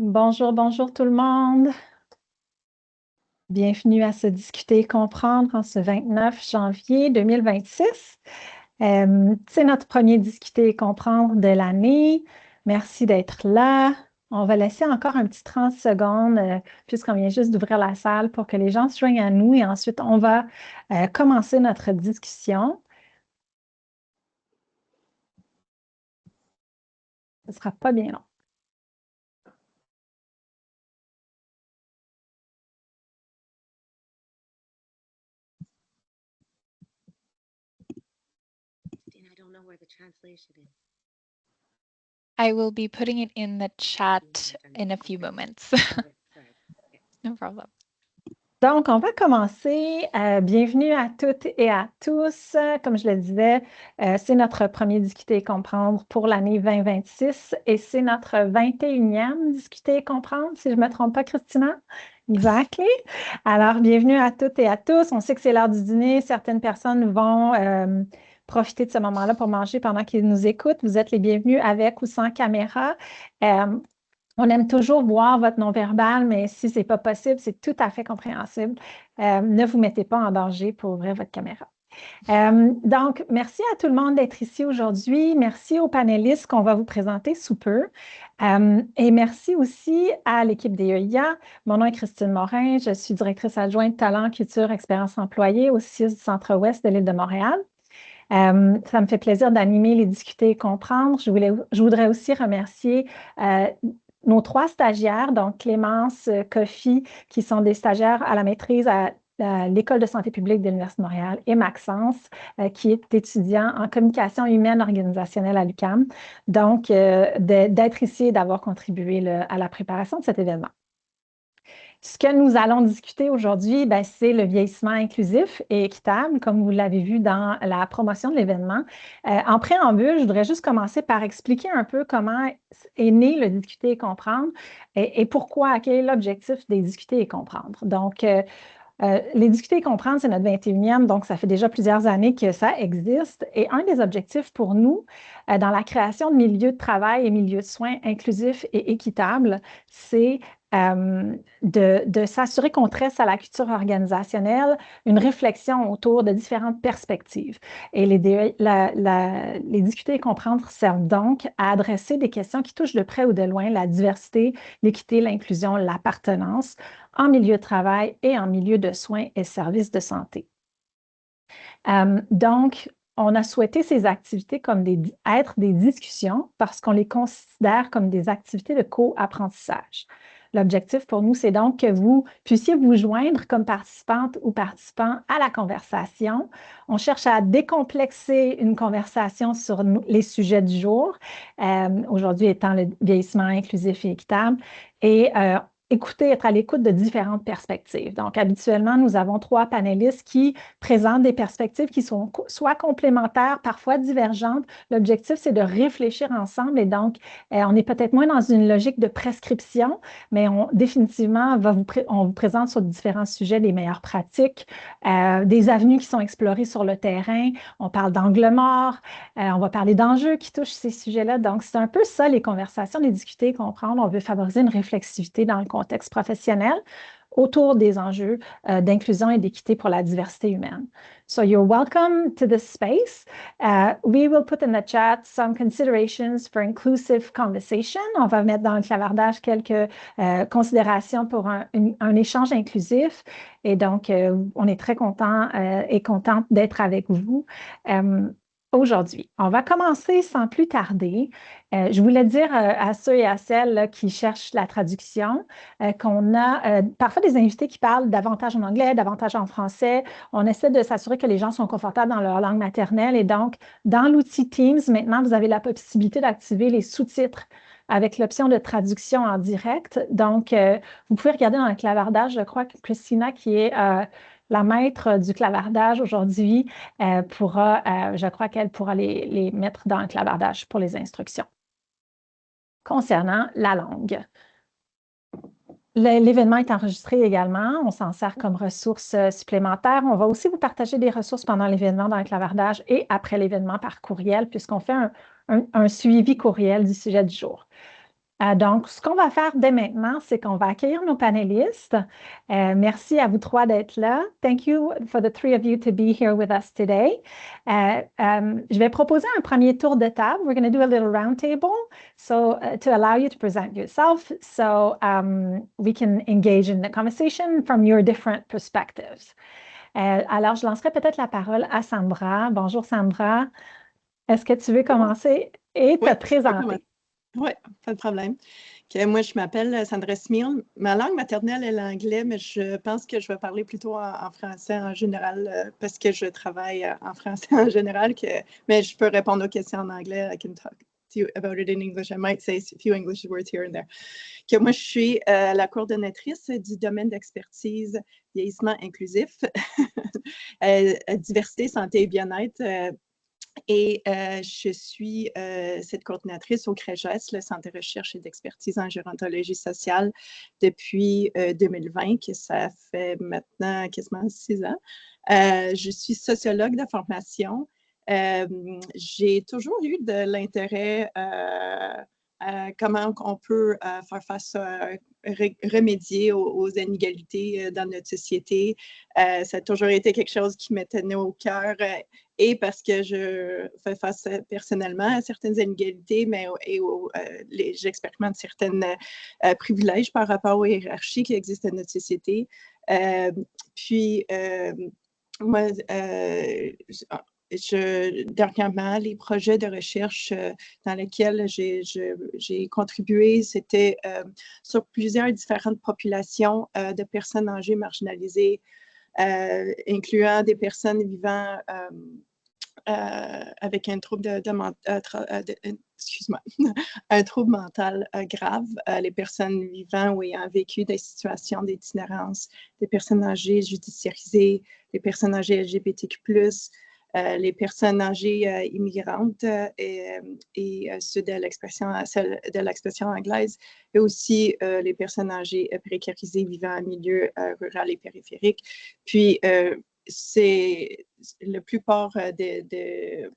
Bonjour, bonjour tout le monde. Bienvenue à Se discuter et comprendre en ce 29 janvier 2026. C'est notre premier discuter et comprendre de l'année. Merci d'être là. On va laisser encore un petit 30 secondes puisqu'on vient juste d'ouvrir la salle pour que les gens se joignent à nous et ensuite on va commencer notre discussion. Ce ne sera pas bien long. I will be putting it in the chat in a few moments. No problem. Donc, on va commencer. Bienvenue à toutes et à tous. Comme je le disais, c'est notre premier Discuter et comprendre pour l'année 2026 et c'est notre 21e Discuter et comprendre, si je ne me trompe pas, Christina. Exactly. Alors, bienvenue à toutes et à tous. On sait que c'est l'heure du dîner. Certaines personnes vont profiter de ce moment-là pour manger pendant qu'ils nous écoutent. Vous êtes les bienvenus avec ou sans caméra. On aime toujours voir votre non-verbal, mais si ce n'est pas possible, c'est tout à fait compréhensible. Ne vous mettez pas en danger pour ouvrir votre caméra. Donc, merci à tout le monde d'être ici aujourd'hui. Merci aux panélistes qu'on va vous présenter sous peu. Et merci aussi à l'équipe des EIA. Mon nom est Christine Morin. Je suis directrice adjointe Talent, Culture, Expérience employée au CIUS du Centre-Ouest de l'île de Montréal. Ça me fait plaisir d'animer les discuter et comprendre. Je voudrais aussi remercier nos 3 stagiaires, donc Clémence, Kofi, qui sont des stagiaires à la maîtrise à l'École de santé publique de l'Université de Montréal, et Maxence, qui est étudiant en communication humaine organisationnelle à l'UQAM. Donc, d'être ici et d'avoir contribué à la préparation de cet événement. Ce que nous allons discuter aujourd'hui, c'est le vieillissement inclusif et équitable, comme vous l'avez vu dans la promotion de l'événement. En préambule, je voudrais juste commencer par expliquer un peu comment est né le discuter et comprendre et pourquoi, quel est l'objectif des discuter et comprendre. Donc, les discuter et comprendre, c'est notre 21e, donc ça fait déjà plusieurs années que ça existe. Et un des objectifs pour nous, dans la création de milieux de travail et milieux de soins inclusifs et équitables, c'est de s'assurer qu'on tresse à la culture organisationnelle une réflexion autour de différentes perspectives. Et les discuter et comprendre servent donc à adresser des questions qui touchent de près ou de loin la diversité, l'équité, l'inclusion, l'appartenance en milieu de travail et en milieu de soins et services de santé. Donc, on a souhaité ces activités comme être des discussions parce qu'on les considère comme des activités de co-apprentissage. L'objectif pour nous, c'est donc que vous puissiez vous joindre comme participante ou participant à la conversation. On cherche à décomplexer une conversation sur les sujets du jour, aujourd'hui étant le vieillissement inclusif et équitable, et être à l'écoute de différentes perspectives. Donc, habituellement, nous avons 3 panélistes qui présentent des perspectives qui sont soit complémentaires, parfois divergentes. L'objectif, c'est de réfléchir ensemble et donc, on est peut-être moins dans une logique de prescription, mais définitivement, on vous présente sur différents sujets des meilleures pratiques, des avenues qui sont explorées sur le terrain. On parle d'angle mort, on va parler d'enjeux qui touchent ces sujets-là. Donc, c'est un peu ça, les conversations, les discuter, comprendre. On veut favoriser une réflexivité dans le contexte professionnel autour des enjeux d'inclusion et d'équité pour la diversité humaine. So you're welcome to this space. We will put in the chat some considerations for inclusive conversation. On va mettre dans le clavardage quelques considérations pour un échange inclusif. Et donc, on est très content et contente d'être avec vous. Aujourd'hui, on va commencer sans plus tarder. Je voulais dire à ceux et à celles là, qui cherchent la traduction qu'on a parfois des invités qui parlent davantage en anglais, davantage en français. On essaie de s'assurer que les gens sont confortables dans leur langue maternelle. Et donc, dans l'outil Teams, maintenant, vous avez la possibilité d'activer les sous-titres avec l'option de traduction en direct. Donc, vous pouvez regarder dans le clavardage, je crois que Christina, qui est la maître du clavardage aujourd'hui, je crois qu'elle pourra les mettre dans le clavardage pour les instructions. Concernant la langue. L'événement est enregistré également. On s'en sert comme ressource supplémentaire. On va aussi vous partager des ressources pendant l'événement dans le clavardage et après l'événement par courriel, puisqu'on fait un suivi courriel du sujet du jour. Donc, ce qu'on va faire dès maintenant, c'est qu'on va accueillir nos panélistes. Merci à vous trois d'être là. Thank you for the three of you to be here with us today. Je vais proposer un premier tour de table. We're going to do a little round table so to allow you to present yourself so we can engage in the conversation from your different perspectives. Alors, je lancerai peut-être la parole à Sandra. Bonjour Sandra. Est-ce que tu veux commencer et te présenter? Oui, pas de problème. Moi, je m'appelle Sandra Smil. Ma langue maternelle est l'anglais, mais je pense que je vais parler plutôt en français en général parce que je travaille en français en général. Mais je peux répondre aux questions en anglais. I can talk to you about it in English. I might say a few English words here and there. Moi, je suis la coordonnatrice du domaine d'expertise vieillissement inclusif, diversité, santé et bien-être. Et je suis cette coordinatrice au CREGES, le Centre de recherche et d'expertise en gérontologie sociale, depuis 2020, que ça fait maintenant quasiment 6 ans. Je suis sociologue de formation. J'ai toujours eu de l'intérêt comment on peut faire face remédier aux inégalités dans notre société. Ça a toujours été quelque chose qui me tenait au cœur et parce que je fais face personnellement à certaines inégalités, mais j'expérimente certains privilèges par rapport aux hiérarchies qui existent dans notre société. Moi, dernièrement, les projets de recherche dans lesquels j'ai contribué, c'était sur plusieurs différentes populations de personnes âgées marginalisées, incluant des personnes vivant avec un trouble un trouble mental grave, les personnes vivant ou ayant vécu des situations d'itinérance, des personnes âgées judiciarisées, les personnes âgées LGBTQ+, les personnes âgées immigrantes et ceux de l'expression anglaise, et aussi les personnes âgées précarisées vivant en milieu rural et périphérique. Puis, la plupart de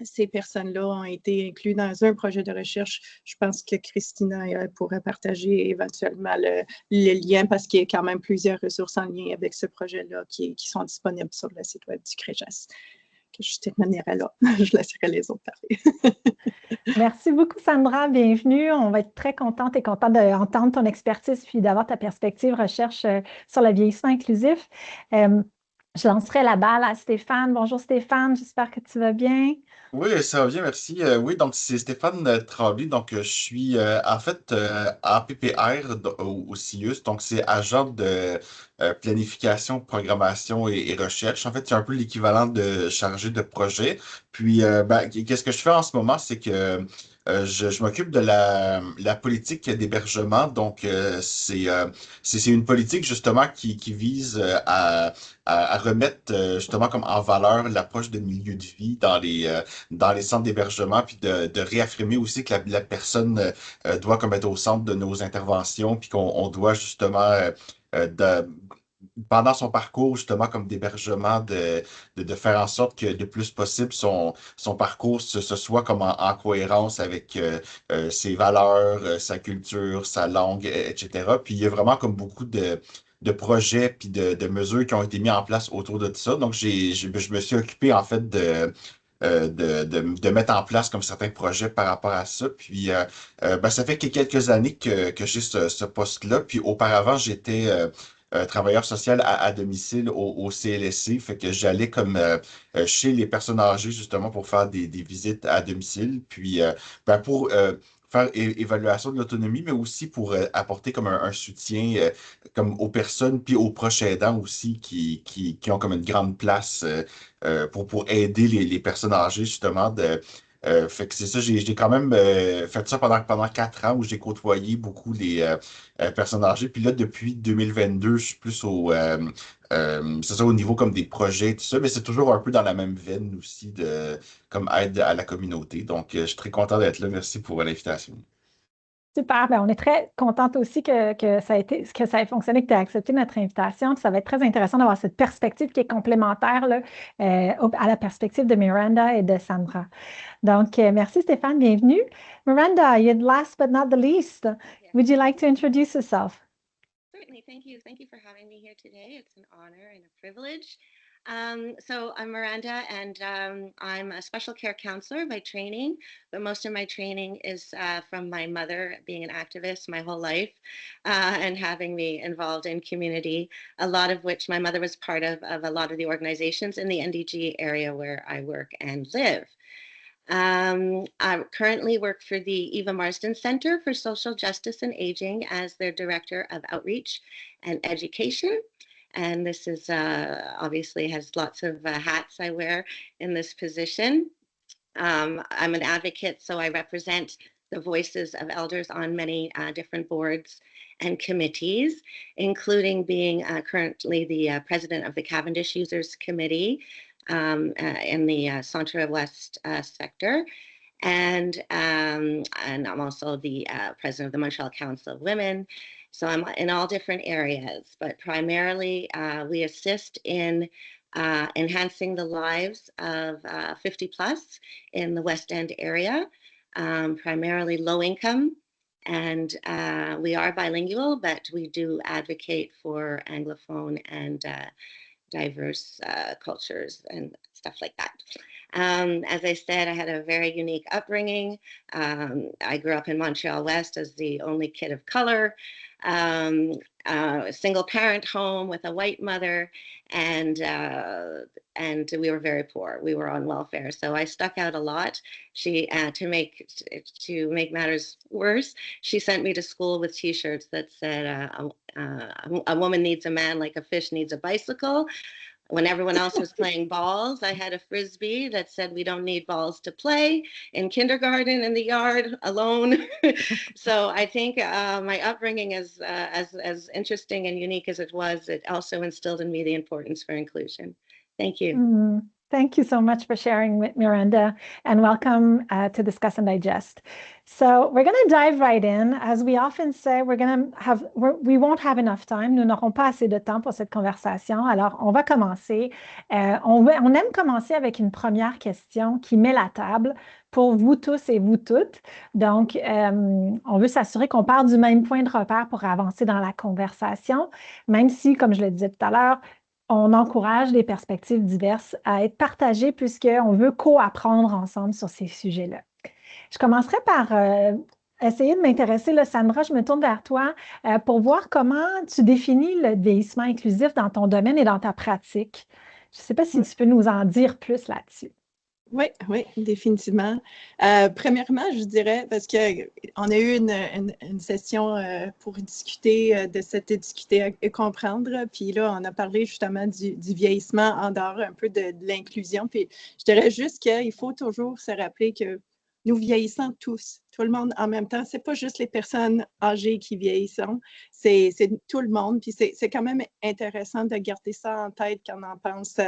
ces personnes-là ont été incluses dans un projet de recherche. Je pense que Christina pourrait partager éventuellement le lien parce qu'il y a quand même plusieurs ressources en lien avec ce projet-là qui sont disponibles sur le site web du CREGES. Je terminerai là. Je laisserai les autres parler. Merci beaucoup, Sandra. Bienvenue. On va être très contente et content d'entendre ton expertise puis d'avoir ta perspective recherche sur le vieillissement inclusif. Je lancerai la balle à Stéphane. Bonjour Stéphane, j'espère que tu vas bien. Oui, ça va bien, merci. Oui, donc c'est Stéphane Tremblay. Donc, je suis en fait APPR au CIUS. Donc, c'est agent de planification, programmation et recherche. En fait, c'est un peu l'équivalent de chargé de projet. Puis, qu'est-ce que je fais en ce moment, c'est que je m'occupe de la politique d'hébergement. Donc, c'est une politique justement qui vise à remettre justement comme en valeur l'approche de milieu de vie dans les centres d'hébergement, puis de réaffirmer aussi que la personne doit comme être au centre de nos interventions, puis qu'on doit justement pendant son parcours justement comme d'hébergement, de faire en sorte que le plus possible son parcours ce soit comme en cohérence avec ses valeurs, sa culture, sa langue, etc. Puis il y a vraiment comme beaucoup de projets puis de mesures qui ont été mis en place autour de ça. Donc, je me suis occupé en fait de mettre en place comme certains projets par rapport à ça. Puis, ça fait que quelques années que j'ai ce poste-là. Puis, auparavant, j'étais travailleur social à domicile au CLSC. Fait que j'allais comme chez les personnes âgées, justement, pour faire des visites à domicile. Puis, pour faire évaluation de l'autonomie, mais aussi pour apporter comme un soutien comme aux personnes, puis aux proches aidants aussi qui ont comme une grande place pour aider les personnes âgées, justement. Fait que c'est ça, j'ai quand même fait ça pendant 4 ans où j'ai côtoyé beaucoup les personnes âgées. Puis là, depuis 2022, je suis plus c'est ça, au niveau comme des projets et tout ça, mais c'est toujours un peu dans la même veine aussi comme aide à la communauté. Donc, je suis très content d'être là. Merci pour l'invitation. Super. Ben, on est très contente aussi que ça ait fonctionné, que tu aies accepté notre invitation. Ça va être très intéressant d'avoir cette perspective qui est complémentaire là, à la perspective de Miranda et de Sandra. Donc, merci Stéphane, bienvenue. Miranda, last but not the least, would you like to introduce yourself? Certainly. Thank you. Thank you for having me here today. It's an honor and a privilege. So I'm Miranda, and I'm a special care counselor by training, but most of my training is from my mother being an activist my whole life and having me involved in community, a lot of which my mother was part of a lot of the organizations in the NDG area where I work and live. I currently work for the Eva Marsden Center for Social Justice and Aging as their Director of Outreach and Education. And this is obviously has lots of hats I wear in this position. I'm an advocate, so I represent the voices of elders on many different boards and committees, including being currently the president of the Cavendish Users Committee in the Centre West sector. And I'm also the president of the Montreal Council of Women. So I'm in all different areas, but primarily we assist in enhancing the lives of 50 plus in the West End area, primarily low income. And we are bilingual, but we do advocate for Anglophone and diverse cultures and stuff like that. As I said, I had a very unique upbringing. I grew up in Montreal West as the only kid of color, a single parent home with a white mother, and we were very poor. We were on welfare, so I stuck out a lot. She to make matters worse, she sent me to school with T-shirts that said a woman needs a man like a fish needs a bicycle. When everyone else was playing balls, I had a Frisbee that said we don't need balls to play in kindergarten in the yard alone. So I think my upbringing is as interesting and unique as it was, it also instilled in me the importance for inclusion. Thank you. Thank you so much for sharing with Miranda, and welcome to Discuss and Digest. So we're going to dive right in. As we often say, we won't have enough time. Nous n'aurons pas assez de temps pour cette conversation. Alors, on va commencer. On aime commencer avec une première question qui met la table pour vous tous et vous toutes. Donc, on veut s'assurer qu'on part du même point de repère pour avancer dans la conversation, même si, comme je le disais tout à l'heure, on encourage des perspectives diverses à être partagées puisqu'on veut co-apprendre ensemble sur ces sujets-là. Je commencerai par essayer de m'intéresser, Sandra, je me tourne vers toi pour voir comment tu définis le vieillissement inclusif dans ton domaine et dans ta pratique. Je ne sais pas si tu peux nous en dire plus là-dessus. Oui, définitivement. Premièrement, je dirais, parce qu'on a eu une session pour discuter de cette discuter et comprendre, puis là, on a parlé justement du vieillissement en dehors un peu de l'inclusion, puis je dirais juste qu'il faut toujours se rappeler que nous vieillissons tous, tout le monde en même temps. C'est pas juste les personnes âgées qui vieillissent, c'est tout le monde, puis c'est quand même intéressant de garder ça en tête quand on en pense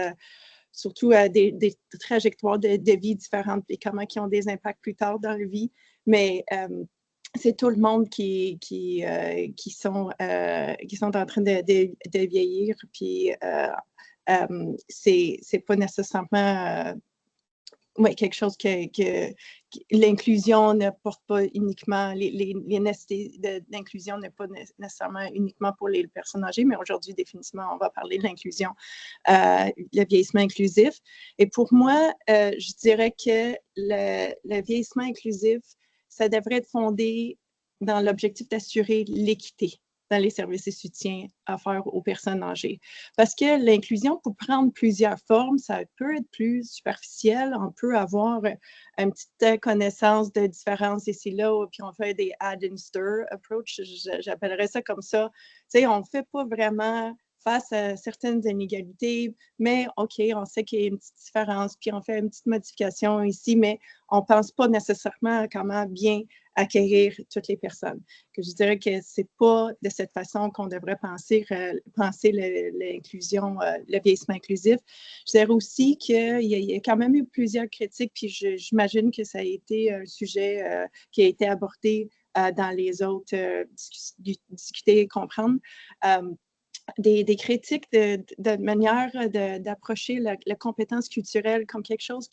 surtout à des trajectoires de vie différentes et comment ils ont des impacts plus tard dans la vie. Mais c'est tout le monde qui sont en train de vieillir. Puis c'est pas nécessairement quelque chose que l'inclusion ne porte pas uniquement, les nécessités d'inclusion n'est pas nécessairement uniquement pour les personnes âgées, mais aujourd'hui, définitivement, on va parler de l'inclusion, le vieillissement inclusif. Et pour moi, je dirais que le vieillissement inclusif, ça devrait être fondé dans l'objectif d'assurer l'équité dans les services et soutiens offerts aux personnes âgées. Parce que l'inclusion peut prendre plusieurs formes, ça peut être plus superficiel, on peut avoir une petite connaissance de différences ici là, puis on fait des add and stir approach, j'appellerais ça comme ça. Tu sais, on ne fait pas vraiment face à certaines inégalités, mais OK, on sait qu'il y a une petite différence, puis on fait une petite modification ici, mais on ne pense pas nécessairement à comment bien accueillir toutes les personnes. Que je dirais que ce n'est pas de cette façon qu'on devrait penser l'inclusion, le vieillissement inclusif. Je dirais aussi qu'il y a quand même eu plusieurs critiques, puis j'imagine que ça a été un sujet qui a été abordé dans les autres discuter et comprendre. Des critiques de manière d'approcher la compétence culturelle comme quelque chose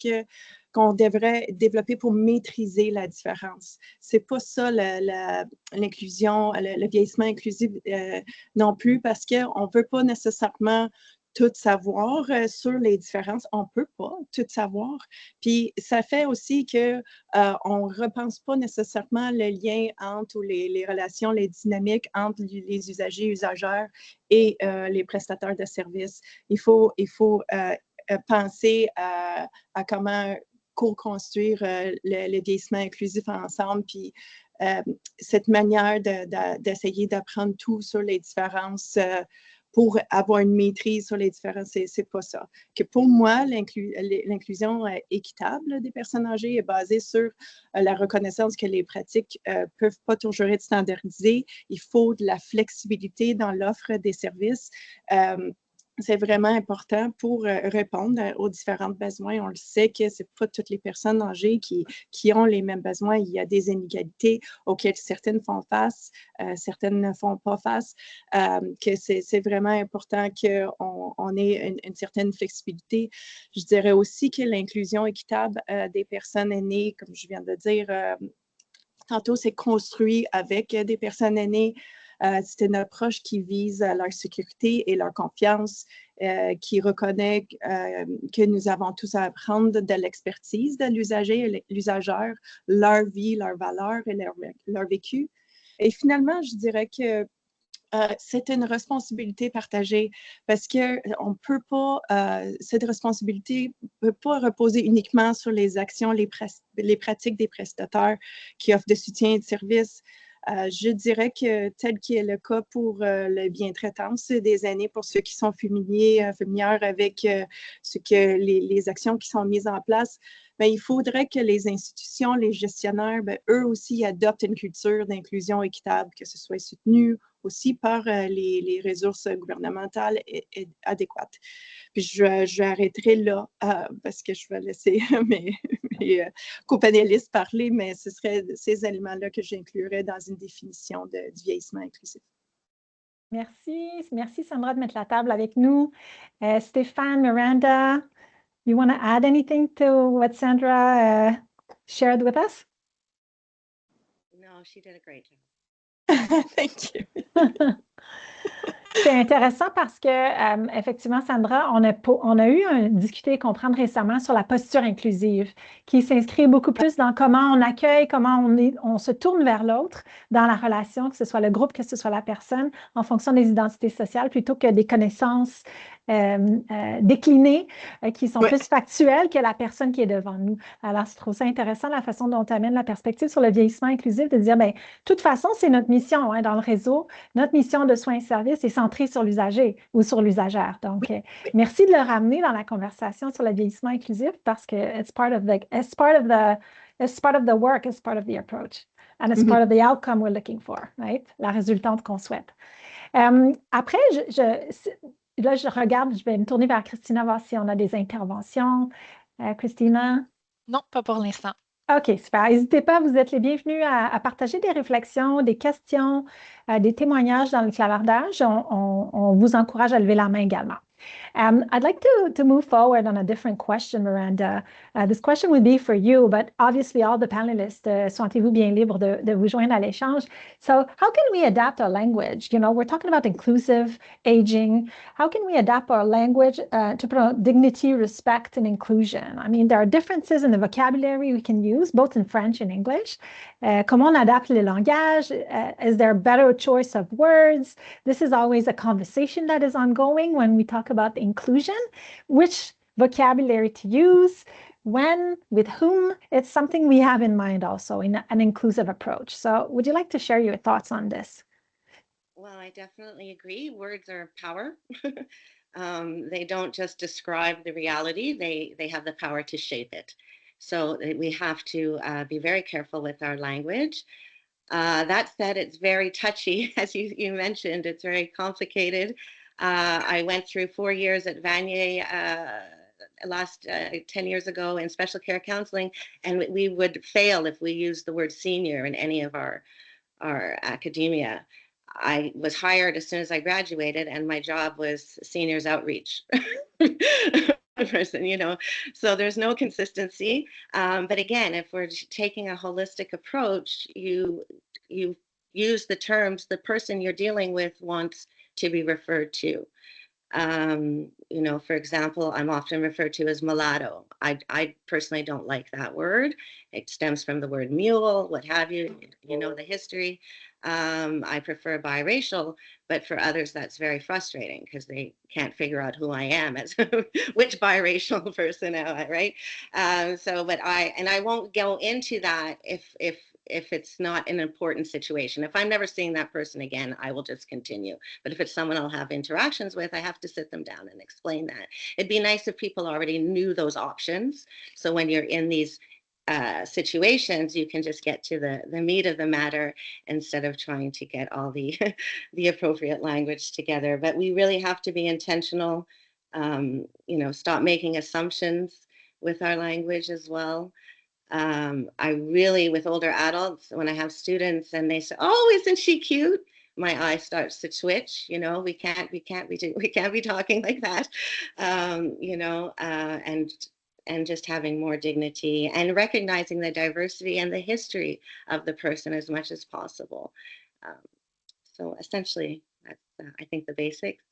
qu'on devrait développer pour maîtriser la différence. C'est pas ça l'inclusion, le vieillissement inclusif non plus, parce qu'on ne veut pas nécessairement tout savoir sur les différences. On ne peut pas tout savoir. Puis ça fait aussi qu'on ne repense pas nécessairement le lien entre ou les relations, les dynamiques entre les usagers, usagères et les prestataires de services. Il faut penser à comment co-construire le vieillissement inclusif ensemble, puis cette manière d'essayer d'apprendre tout sur les différences pour avoir une maîtrise sur les différences, c'est pas ça. Que pour moi, l'inclusion équitable des personnes âgées est basée sur la reconnaissance que les pratiques peuvent pas toujours être standardisées. Il faut de la flexibilité dans l'offre des services. C'est vraiment important pour répondre aux différents besoins. On le sait que ce n'est pas toutes les personnes âgées qui ont les mêmes besoins. Il y a des inégalités auxquelles certaines font face, certaines ne font pas face. Que c'est vraiment important qu'on ait une certaine flexibilité. Je dirais aussi que l'inclusion équitable des personnes aînées, comme je viens de dire, tantôt, c'est construit avec des personnes aînées. C'est une approche qui vise leur sécurité et leur confiance, qui reconnaît que nous avons tous à apprendre de l'expertise de l'usager et l'usagère, leur vie, leurs valeurs et leur vécu. Et finalement, je dirais que c'est une responsabilité partagée parce qu'on peut pas, cette responsabilité ne peut pas reposer uniquement sur les actions, les pratiques des prestataires qui offrent de soutien et de services. Je dirais que tel qui est le cas pour le bien-traitance des aînés, pour ceux qui sont familières avec ce que les actions qui sont mises en place, bien, il faudrait que les institutions, les gestionnaires, bien, eux aussi adoptent une culture d'inclusion équitable, que ce soit soutenu aussi par les ressources gouvernementales adéquates. Puis j'arrêterai là parce que je vais laisser mes co-panélistes parler, mais ce seraient ces éléments-là que j'inclurais dans une définition du vieillissement inclusif. Merci Sandra de mettre la table avec nous. Stéphane, Miranda, you want to add anything to what Sandra shared with us? No, she did a great job. Thank you. C'est intéressant parce que, effectivement, Sandra, on a eu un discuter et comprendre récemment sur la posture inclusive qui s'inscrit beaucoup plus dans comment on accueille, comment on se tourne vers l'autre dans la relation, que ce soit le groupe, que ce soit la personne, en fonction des identités sociales, plutôt que des connaissances déclinées qui sont plus factuelles que la personne qui est devant nous. Alors, je trouve ça intéressant la façon dont tu amènes la perspective sur le vieillissement inclusif, de dire, bien, de toute façon, c'est notre mission dans le réseau. Notre mission de soins et services est centrée sur l'usager ou sur l'usagère. Donc, merci de le ramener dans la conversation sur le vieillissement inclusif parce que it's part of the work, it's part of the approach, and it's part of the outcome we're looking for, right? La résultante qu'on souhaite. Après, là, je regarde, je vais me tourner vers Christina, voir si on a des interventions. Christina? Non, pas pour l'instant. OK, super. N'hésitez pas, vous êtes les bienvenus à partager des réflexions, des questions, des témoignages dans le clavardage. On vous encourage à lever la main également. I'd like to move forward on a different question, Miranda. This question would be for you, but obviously all the panelists, sentez-vous bien libre de vous joindre à l'échange. So how can we adapt our language? You know, we're talking about inclusive aging. How can we adapt our language to promote dignity, respect, and inclusion? I mean, there are differences in the vocabulary we can use, both in French and English. Comment on adapte le langage? Is there a better choice of words? This is always a conversation that is ongoing when we talk about inclusion, which vocabulary to use, when, with whom. It's something we have in mind also in an inclusive approach. So would you like to share your thoughts on this? Well, I definitely agree. Words are power. They don't just describe the reality, they have the power to shape it. So we have to be very careful with our language. That said, it's very touchy, as you mentioned, it's very complicated. I went through 4 years at Vanier last 10 years ago in special care counseling, and we would fail if we used the word senior in any of our our academia. I was hired as soon as I graduated, and my job was seniors outreach person, you know. So there's no consistency. But again, if we're taking a holistic approach, you use the terms the person you're dealing with wants to be referred to. You know, for example, I'm often referred to as mulatto. I personally don't like that word. It stems from the word mule, what have you. You know the history. I prefer biracial, but for others that's very frustrating because they can't figure out who I am as which biracial person am I, right? But I won't go into that if it's not an important situation. If I'm never seeing that person again, I will just continue. But if it's someone I'll have interactions with, I have to sit them down and explain that. It'd be nice if people already knew those options. So when you're in these situations, you can just get to the meat of the matter instead of trying to get all the the appropriate language together. But we really have to be intentional, you know, stop making assumptions with our language as well. I really, with older adults, when I have students and they say, "Oh, isn't she cute?" My eye starts to twitch. You know, we can't be talking like that. You know, and just having more dignity and recognizing the diversity and the history of the person as much as possible. So essentially, that's I think the basics.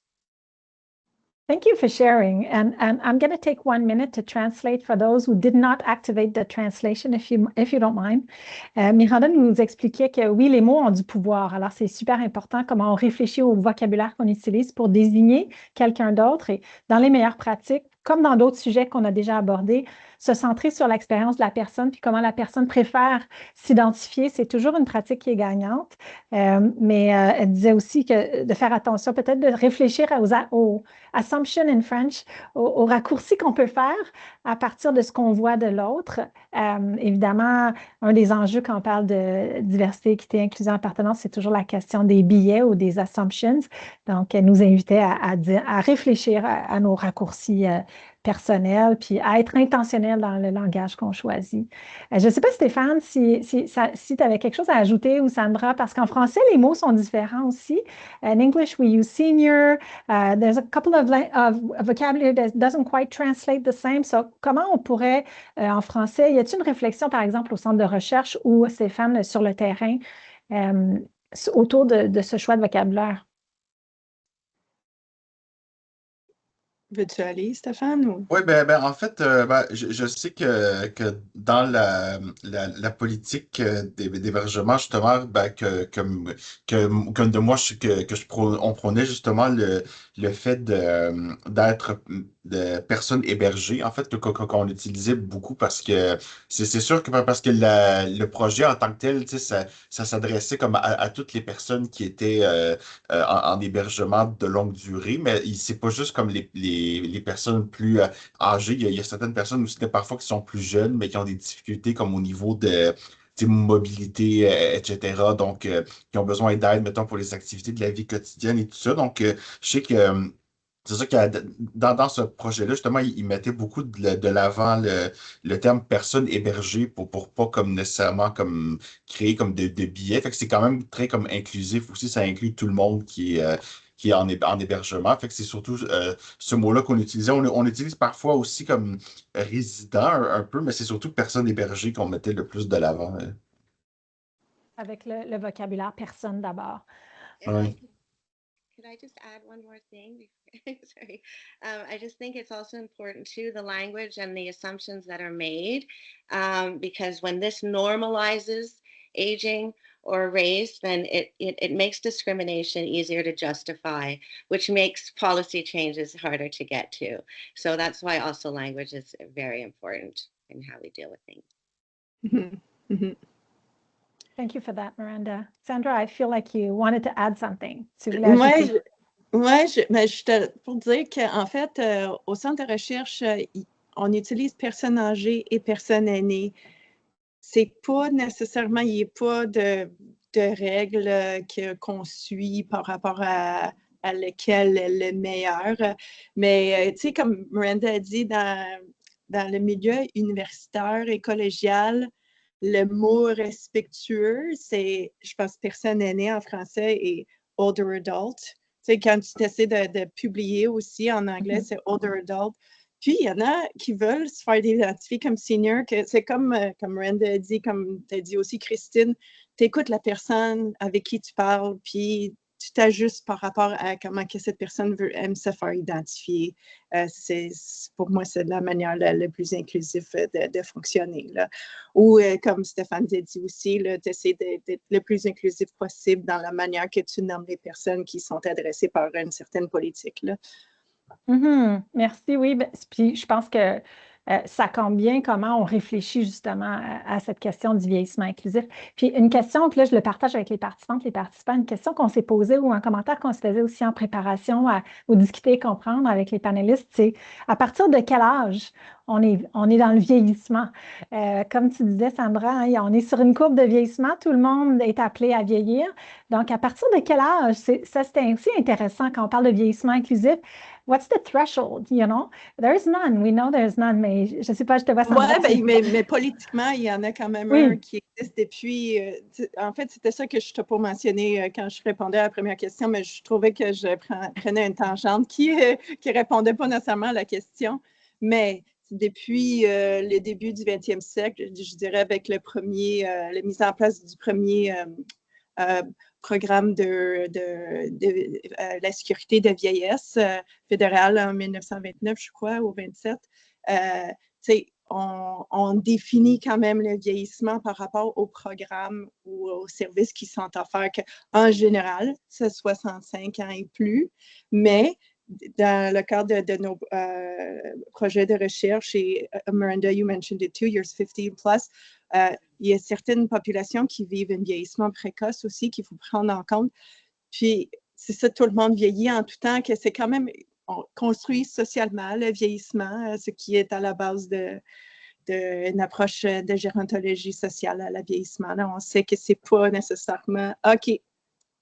Thank you for sharing. And I'm going to take 1 minute to translate for those who did not activate the translation, if you don't mind. Miranda nous expliquait que oui, les mots ont du pouvoir. Alors, c'est super important comment on réfléchit au vocabulaire qu'on utilise pour désigner quelqu'un d'autre. Et dans les meilleures pratiques, comme dans d'autres sujets qu'on a déjà abordés, se centrer sur l'expérience de la personne puis comment la personne préfère s'identifier, c'est toujours une pratique qui est gagnante. Mais elle disait aussi que de faire attention, peut-être de réfléchir aux assumption in French, aux raccourcis qu'on peut faire à partir de ce qu'on voit de l'autre. Évidemment, un des enjeux quand on parle de diversité, équité, inclusion, appartenance, c'est toujours la question des biais ou des assumptions. Donc, elle nous invitait à réfléchir à nos raccourcis personnels, puis à être intentionnel dans le langage qu'on choisit. Je ne sais pas, Stéphane, si tu avais quelque chose à ajouter ou Sandra, parce qu'en français, les mots sont différents aussi. In English, we use senior. There's a couple of vocabulary that doesn't quite translate the same. So, comment on pourrait, en français, y a-t-il une réflexion, par exemple, au centre de recherche ou, Stéphane, sur le terrain, autour de ce choix de vocabulaire? Veux-tu aller, Stéphane? Ou... Oui, en fait, je sais que dans la politique d'hébergement, justement, comme de moi, on prônait justement le fait d'être de personnes hébergées, en fait, qu'on utilisait beaucoup parce que c'est sûr que parce que le projet en tant que tel, tu sais, ça s'adressait comme à toutes les personnes qui étaient en hébergement de longue durée, mais c'est pas juste comme les personnes plus âgées. Il y a certaines personnes aussi, parfois, qui sont plus jeunes, mais qui ont des difficultés comme au niveau de mobilité, etc. Donc, qui ont besoin d'aide, mettons, pour les activités de la vie quotidienne et tout ça. Donc, je sais que c'est ça que dans ce projet-là, justement, il mettait beaucoup de l'avant le terme personne hébergée pour pas comme nécessairement comme créer comme de billets. Fait que c'est quand même très comme inclusif aussi. Ça inclut tout le monde qui est en hébergement. Fait que c'est surtout ce mot-là qu'on utilisait. On utilise parfois aussi comme résident un peu, mais c'est surtout personne hébergée qu'on mettait le plus de l'avant. Avec le vocabulaire personne d'abord. Ouais. Could I just add one more thing? Sorry. I just think it's also important too, the language and the assumptions that are made, because when this normalizes aging or race, then it makes discrimination easier to justify, which makes policy changes harder to get to. So that's why also language is very important in how we deal with things. Mm-hmm. Mm-hmm. Thank you for that, Miranda. Sandra, I feel like you wanted to add something. Pour dire qu'en fait, au centre de recherche, on utilise personnes âgées et personnes aînées. C'est pas nécessairement, il n'y a pas de règles qu'on suit par rapport à lequel est le meilleur. Mais, tu sais, comme Miranda a dit, dans le milieu universitaire et collégial, le mot respectueux, c'est, je pense, personne aînée en français et older adult. Tu sais, quand tu essaies de publier aussi en anglais, c'est older adult. Puis, il y en a qui veulent se faire identifier comme senior, que c'est comme Miranda a dit, comme tu as dit aussi, Christine, tu écoutes la personne avec qui tu parles, puis tu t'ajustes par rapport à comment que cette personne aime se faire identifier. Pour moi, c'est la manière la plus inclusive de fonctionner. Là. Ou, comme Stéphane t'a dit aussi, tu essaies d'être le plus inclusif possible dans la manière que tu nommes les personnes qui sont adressées par une certaine politique. Là. Merci, oui. Puis je pense que ça compte bien comment on réfléchit justement à cette question du vieillissement inclusif. Puis une question que là, je le partage avec les participantes, les participants, une question qu'on s'est posée ou un commentaire qu'on se faisait aussi en préparation au discuter et comprendre avec les panélistes, c'est à partir de quel âge on est dans le vieillissement? Comme tu disais, Sandra, hein, on est sur une courbe de vieillissement, tout le monde est appelé à vieillir. Donc, à partir de quel âge? Ça, c'était aussi intéressant quand on parle de vieillissement inclusif. What's the threshold, you know? There's none. We know there's none, mais je ne sais pas, je te vois Sandra. Oui, mais politiquement, il y en a quand même un qui existe depuis... en fait, c'était ça que je t'ai pas mentionné quand je répondais à la première question, mais je trouvais que je prenais une tangente qui répondait pas nécessairement à la question. Mais depuis le début du 20e siècle, je dirais avec la mise en place du premier programme de la sécurité de vieillesse fédérale en 1929, je crois, ou 27. On définit quand même le vieillissement par rapport au programme ou aux services qui sont offerts, en général, c'est 65 ans et plus, mais dans le cadre de nos projets de recherche, et Miranda, you mentioned it too, you're 50 plus, il y a certaines populations qui vivent un vieillissement précoce aussi qu'il faut prendre en compte. Puis, c'est ça, tout le monde vieillit en tout temps, que c'est quand même, on construit socialement le vieillissement, ce qui est à la base d'une approche de gérontologie sociale à la vieillissement. Là, on sait que c'est pas nécessairement « OK, tu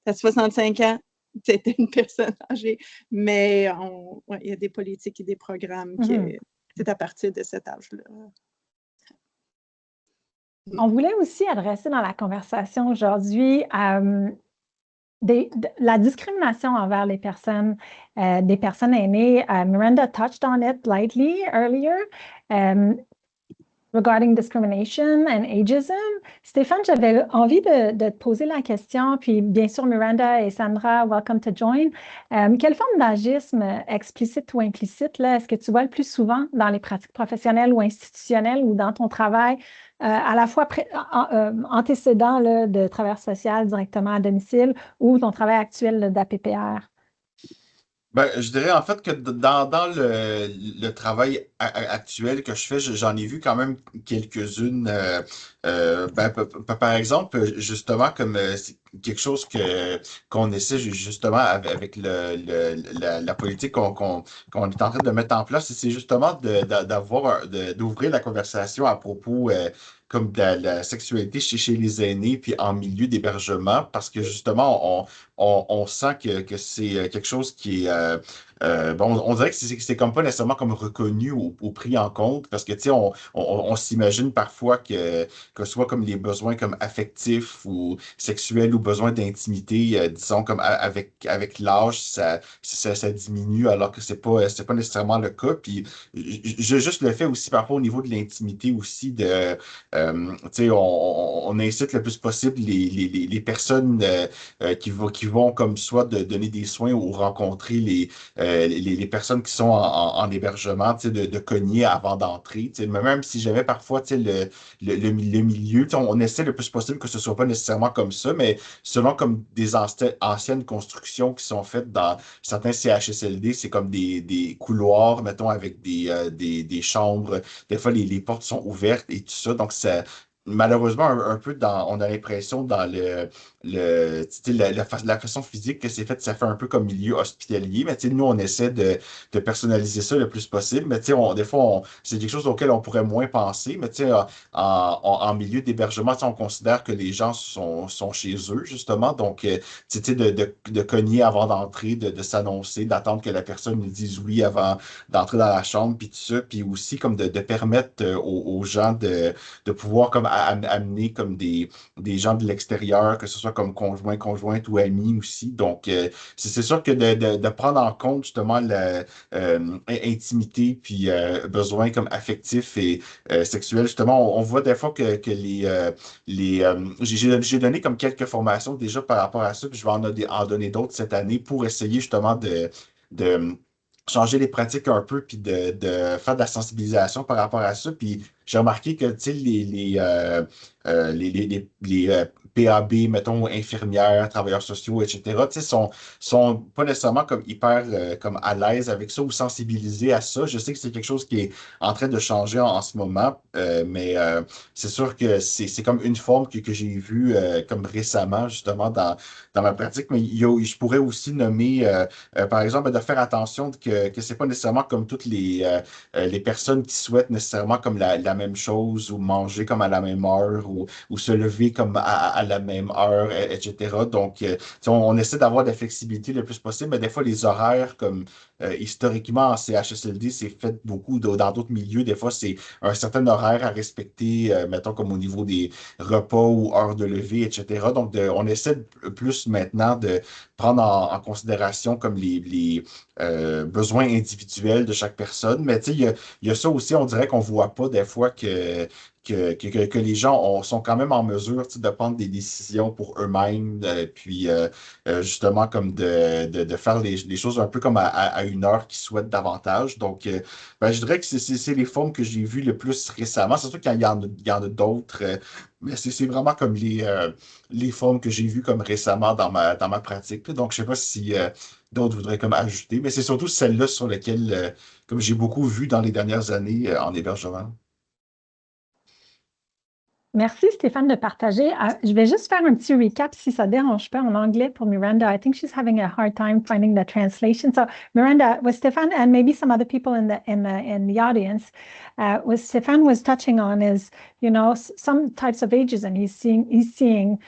as 65 ans, tu es une personne âgée », mais il y a des politiques et des programmes qui c'est à partir de cet âge-là. On voulait aussi adresser dans la conversation aujourd'hui la discrimination envers les personnes, des personnes aînées. Miranda touched on it lightly earlier. Regarding discrimination and ageism. Stéphane, j'avais envie de te poser la question, puis bien sûr, Miranda et Sandra, welcome to join. Quelle forme d'agisme explicite ou implicite, là, est-ce que tu vois le plus souvent dans les pratiques professionnelles ou institutionnelles ou dans ton travail, à la fois antécédent là, de travailleur social directement à domicile ou ton travail actuel d'APPR? Ben, je dirais en fait que dans le travail actuel que je fais, j'en ai vu quand même quelques-unes. Par exemple, justement, comme c'est quelque chose qu'on essaie justement avec la politique qu'on est en train de mettre en place, c'est justement d'ouvrir la conversation à propos comme de la sexualité chez les aînés, puis en milieu d'hébergement, parce que justement, on sent que c'est quelque chose qui est... bon, on dirait que c'est comme pas nécessairement comme reconnu ou pris en compte, parce que, tu sais, on s'imagine parfois que soit comme les besoins comme affectifs ou sexuels ou besoins d'intimité, disons, comme avec l'âge, ça diminue, alors que c'est pas nécessairement le cas. Puis, juste le fait aussi, parfois, au niveau de l'intimité aussi, tu sais, on incite le plus possible les personnes qui vont comme soit de donner des soins ou rencontrer les personnes qui sont en hébergement, tu sais, de cogner avant d'entrer. Tu sais, même si jamais parfois, tu sais, le milieu, tu sais, on essaie le plus possible que ce soit pas nécessairement comme ça, mais selon comme des anciennes constructions qui sont faites dans certains CHSLD, c'est comme des couloirs, mettons, avec des chambres. Des fois, les portes sont ouvertes et tout ça. Donc, malheureusement, un peu on a l'impression dans la façon physique que c'est fait, ça fait un peu comme milieu hospitalier, mais nous, on essaie de personnaliser ça le plus possible, mais des fois, c'est quelque chose auquel on pourrait moins penser, mais en milieu d'hébergement, on considère que les gens sont chez eux, justement, donc de cogner avant d'entrer, de s'annoncer, d'attendre que la personne nous dise oui avant d'entrer dans la chambre, puis tout ça, puis aussi comme de permettre aux gens de pouvoir comme amener comme des gens de l'extérieur, que ce soit comme conjoint, conjointe ou amis aussi. Donc, c'est sûr que de prendre en compte justement l'intimité puis besoins comme affectifs et sexuels, justement, on voit des fois que j'ai donné comme quelques formations déjà par rapport à ça, puis je vais en donner d'autres cette année pour essayer justement de changer les pratiques un peu, puis de faire de la sensibilisation par rapport à ça. Puis j'ai remarqué que, tu sais, les PAB, mettons, infirmières, travailleurs sociaux, etc., tu sais, sont pas nécessairement comme hyper comme à l'aise avec ça ou sensibilisés à ça. Je sais que c'est quelque chose qui est en train de changer en ce moment, mais c'est sûr que c'est comme une forme que j'ai vue comme récemment, justement, dans ma pratique. Mais je pourrais aussi nommer par exemple, de faire attention que c'est pas nécessairement comme toutes les personnes qui souhaitent nécessairement comme la même chose ou manger comme à la même heure ou se lever comme à la même heure, etc. Donc, on essaie d'avoir de la flexibilité le plus possible, mais des fois, les horaires, comme historiquement en CHSLD, c'est fait beaucoup dans d'autres milieux. Des fois, c'est un certain horaire à respecter, mettons comme au niveau des repas ou heures de lever, etc. Donc, on essaie plus maintenant de prendre en considération comme les besoins individuels de chaque personne. Mais tu sais, il y a ça aussi, on dirait qu'on voit pas des fois que les gens sont quand même en mesure de prendre des décisions pour eux-mêmes, puis justement comme de faire les choses un peu comme à une heure qu'ils souhaitent davantage. Donc, je dirais que c'est les formes que j'ai vues le plus récemment. C'est sûr qu'il y en a d'autres, mais c'est vraiment comme les formes que j'ai vues comme récemment dans ma pratique. Donc, je sais pas si d'autres voudraient comme ajouter, mais c'est surtout celle-là sur laquelle comme j'ai beaucoup vu dans les dernières années en hébergement. Merci Stéphane de partager. Je vais juste faire un petit recap si ça ne dérange pas en anglais pour Miranda. I think she's having a hard time finding the translation. So Miranda, with Stéphane and maybe some other people in the audience, what Stéphane was touching on is, some types of ageism he's seeing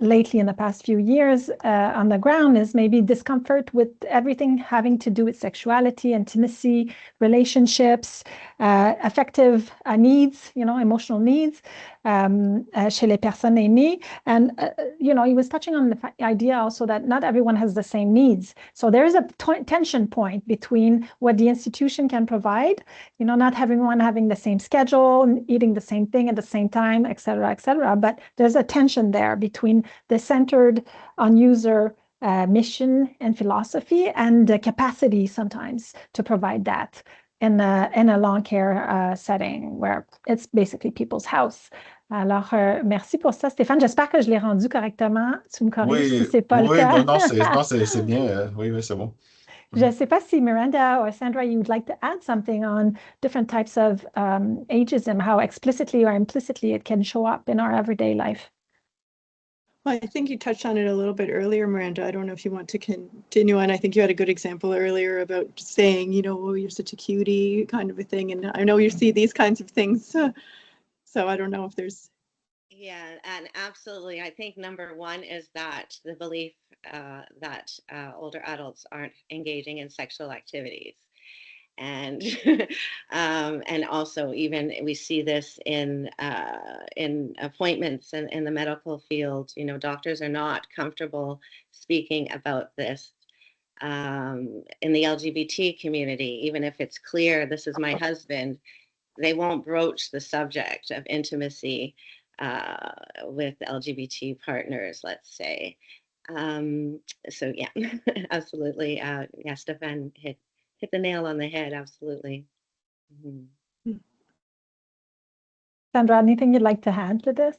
lately in the past few years on the ground is maybe discomfort with everything having to do with sexuality, intimacy, relationships, affective needs, emotional needs chez les personnes aînées. And, he was touching on the idea also that not everyone has the same needs. So there is a tension point between what the institution can provide, not everyone having the same schedule, eating the same thing at the same time, et cetera, but there's a tension there between the centered on user mission and philosophy and the capacity sometimes to provide that in a long care setting where it's basically people's house. Alors, merci pour ça, Stéphane. J'espère que je l'ai rendu correctement. Tu me corriges si ce n'est pas le cas. Non, c'est bien. Oui, c'est bon. Je ne sais pas si Miranda or Sandra, you would like to add something on different types of ageism, how explicitly or implicitly it can show up in our everyday life. Well, I think you touched on it a little bit earlier, Miranda. I don't know if you want to continue on. I think you had a good example earlier about saying, oh, you're such a cutie kind of a thing. And I know you see these kinds of things. So I don't know if there's. Yeah, and absolutely. I think number one is that the belief that older adults aren't engaging in sexual activities. And and also even we see this in appointments and in the medical field. Doctors are not comfortable speaking about this in the LGBT community. Even if it's clear this is my husband, they won't broach the subject of intimacy with LGBT partners, let's say. So yeah, absolutely. Yeah, Stefan hit the nail on the head. Absolutely. Mm-hmm. Sandra, anything you'd like to add to this?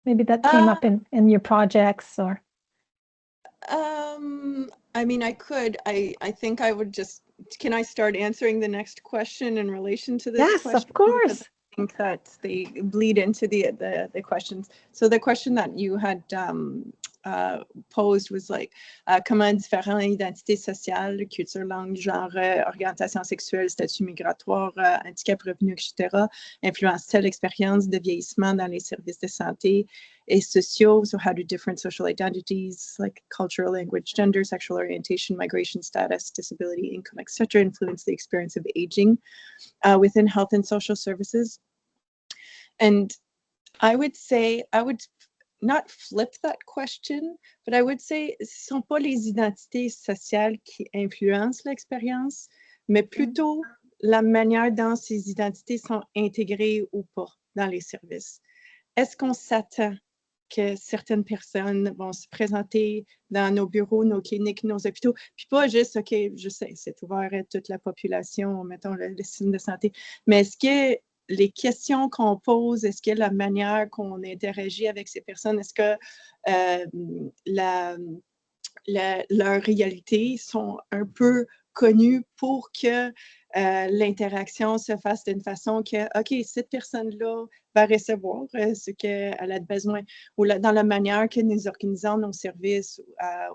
Maybe that came up in your projects or. I mean, I could. I think I would just. Can I start answering the next question in relation to this question? Yes, of course. think that they bleed into the questions. So the question that you had posed was like, comment différentes identités sociales, culture, langue, genre, orientation sexuelle, statut migratoire, handicap, revenu, etc., influencent-elles l'expérience de vieillissement dans les services de santé et sociaux? So how do different social identities like cultural, language, gender, sexual orientation, migration status, disability, income, etc., influence the experience of aging within health and social services? And I would say, I would not flip that question, but I would say, ce ne sont pas les identités sociales qui influencent l'expérience, mais plutôt la manière dont ces identités sont intégrées ou pas dans les services. Est-ce qu'on s'attend que certaines personnes vont se présenter dans nos bureaux, nos cliniques, nos hôpitaux, puis pas juste, OK, je sais, c'est ouvert à toute la population, mettons le système de santé, mais est-ce que les questions qu'on pose, est-ce que la manière qu'on interagit avec ces personnes, est-ce que leurs réalités sont un peu connues pour que l'interaction se fasse d'une façon que, OK, cette personne-là va recevoir ce qu'elle a besoin, ou dans la manière que nous organisons nos services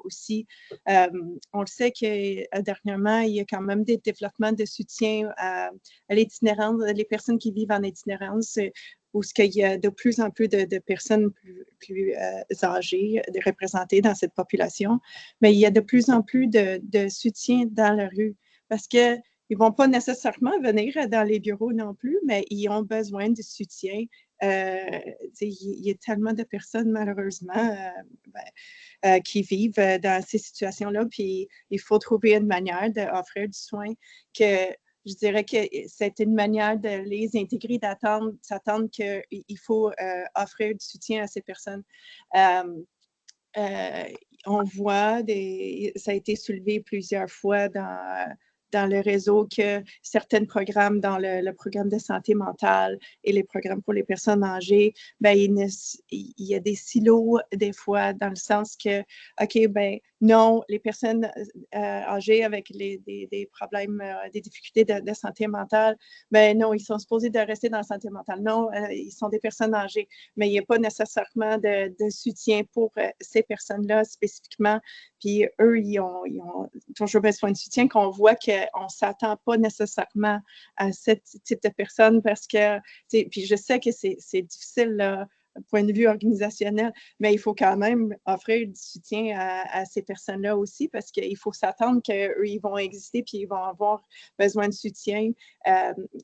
aussi. On le sait que dernièrement, il y a quand même des développements de soutien à l'itinérance, les personnes qui vivent en itinérance, où il y a de plus en plus de personnes plus âgées représentées dans cette population, mais il y a de plus en plus de soutien dans la rue parce que ils ne vont pas nécessairement venir dans les bureaux non plus, mais ils ont besoin de soutien. Il y a tellement de personnes, malheureusement, qui vivent dans ces situations-là, puis il faut trouver une manière d'offrir du soin que je dirais que c'est une manière de les intégrer, s'attendre qu'il faut offrir du soutien à ces personnes. On voit, ça a été soulevé plusieurs fois dans le réseau que certains programmes, dans le programme de santé mentale et les programmes pour les personnes âgées, ben, il y a des silos des fois dans le sens que, OK, ben non, les personnes âgées avec des problèmes, des difficultés de santé mentale, ben non, ils sont supposés de rester dans la santé mentale. Non, ils sont des personnes âgées, mais il n'y a pas nécessairement de soutien pour ces personnes-là spécifiquement. Puis eux, ils ont toujours besoin de soutien, qu'on voit qu'on ne s'attend pas nécessairement à ce type de personnes parce que, puis je sais que c'est difficile là, point de vue organisationnel, mais il faut quand même offrir du soutien à ces personnes-là aussi parce qu'il faut s'attendre qu'eux, ils vont exister puis ils vont avoir besoin de soutien,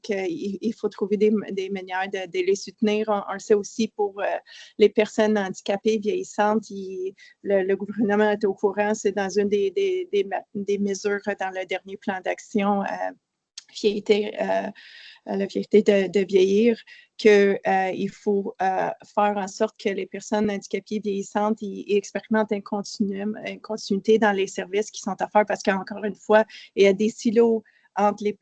qu'il faut trouver des manières de les soutenir. On le sait aussi pour les personnes handicapées vieillissantes, le gouvernement est au courant, c'est dans une des mesures dans le dernier plan d'action la fierté de vieillir, qu'il faut faire en sorte que les personnes handicapées vieillissantes ils expérimentent une continuité dans les services qui sont offerts parce qu'encore une fois, il y a des silos entre les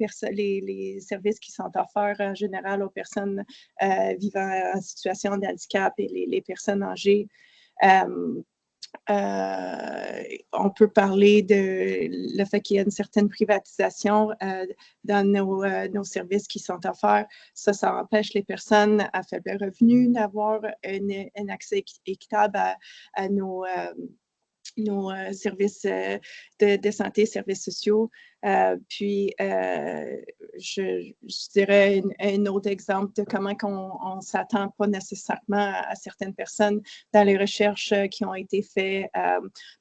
services qui sont offerts en général aux personnes vivant en situation de handicap et les personnes âgées. On peut parler de le fait qu'il y a une certaine privatisation dans nos services qui sont offerts. Ça empêche les personnes à faible revenu d'avoir un accès équitable à nos services de santé, services sociaux. Puis, je dirais un autre exemple de comment on ne s'attend pas nécessairement à certaines personnes dans les recherches qui ont été faites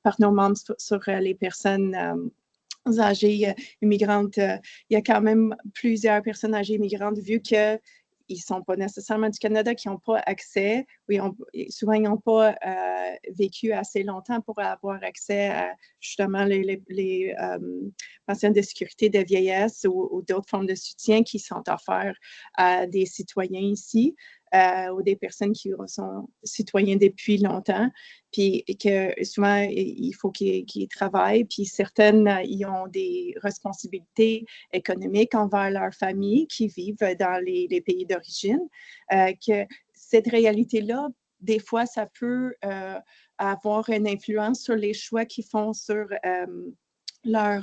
par nos membres sur les personnes âgées immigrantes. Il y a quand même plusieurs personnes âgées immigrantes, vu que ils ne sont pas nécessairement du Canada, qui n'ont pas accès, souvent ils n'ont pas vécu assez longtemps pour avoir accès à justement les pensions de sécurité de vieillesse ou d'autres formes de soutien qui sont offerts à des citoyens ici. Ou des personnes qui sont citoyens depuis longtemps, puis que souvent, il faut qu'ils travaillent, puis certaines, ils ont des responsabilités économiques envers leur famille qui vivent dans les pays d'origine, que cette réalité-là, des fois, ça peut avoir une influence sur les choix qu'ils font sur leur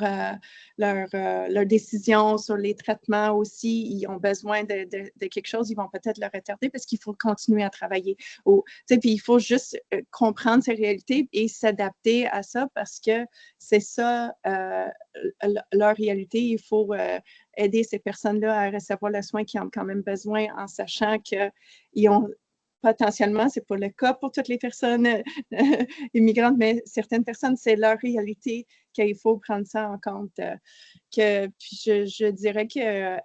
décision sur les traitements aussi, ils ont besoin de quelque chose, ils vont peut-être le retarder parce qu'il faut continuer à travailler. Puis il faut juste comprendre ces réalités et s'adapter à ça parce que c'est ça leur réalité. Il faut aider ces personnes-là à recevoir le soin qu'ils ont quand même besoin en sachant qu'ils ont potentiellement, c'est pas le cas pour toutes les personnes immigrantes, mais certaines personnes, c'est leur réalité qu'il faut prendre ça en compte. Puis je dirais que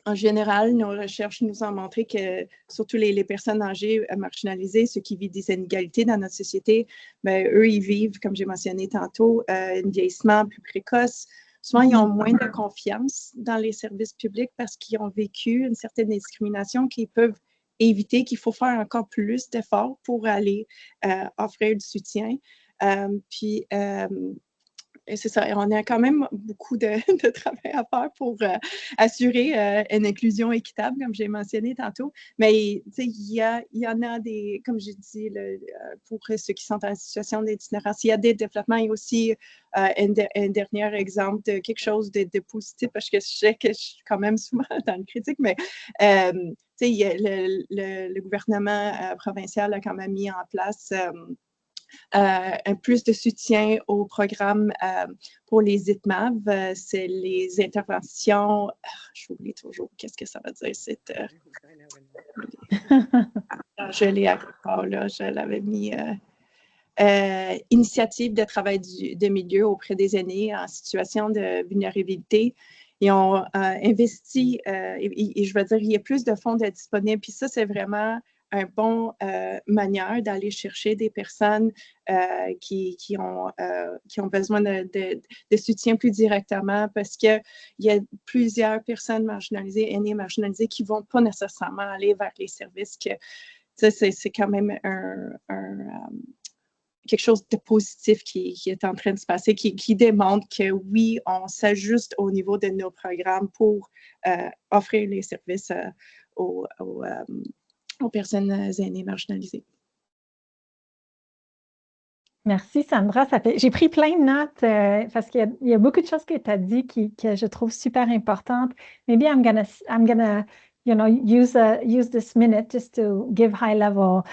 en général, nos recherches nous ont montré que surtout les personnes âgées marginalisées, ceux qui vivent des inégalités dans notre société, ben, eux, ils vivent, comme j'ai mentionné tantôt, un vieillissement plus précoce. Souvent, ils ont moins de confiance dans les services publics parce qu'ils ont vécu une certaine discrimination qu'ils peuvent éviter, qu'il faut faire encore plus d'efforts pour aller offrir du soutien. Puis, c'est ça, on a quand même beaucoup de travail à faire pour assurer une inclusion équitable, comme j'ai mentionné tantôt. Mais il y en a des, comme j'ai dit, pour ceux qui sont en situation d'itinérance, il y a des développements et aussi un dernier exemple de quelque chose de positif, parce que je sais que je suis quand même souvent dans le critique, mais le gouvernement provincial a quand même mis en place un plus de soutien au programme pour les ITMAV. C'est les interventions, j'oublie toujours qu'est-ce que ça veut dire. Je l'ai à quelque part, là, je l'avais mis. Initiative de travail de milieu auprès des aînés en situation de vulnérabilité. Ils ont investi, et je veux dire, il y a plus de fonds disponibles. Puis ça, c'est vraiment un bon manière d'aller chercher des personnes qui ont besoin de soutien plus directement parce qu'il y a plusieurs personnes marginalisées, aînées marginalisées, qui ne vont pas nécessairement aller vers les services que c'est quand même quelque chose de positif qui est en train de se passer, qui démontre que oui, on s'ajuste au niveau de nos programmes pour offrir les services aux personnes aînées marginalisées. Merci, Sandra. J'ai pris plein de notes parce qu'il y a beaucoup de choses que tu as dit que je trouve super importantes. Maybe I'm gonna use this minute just to give high-level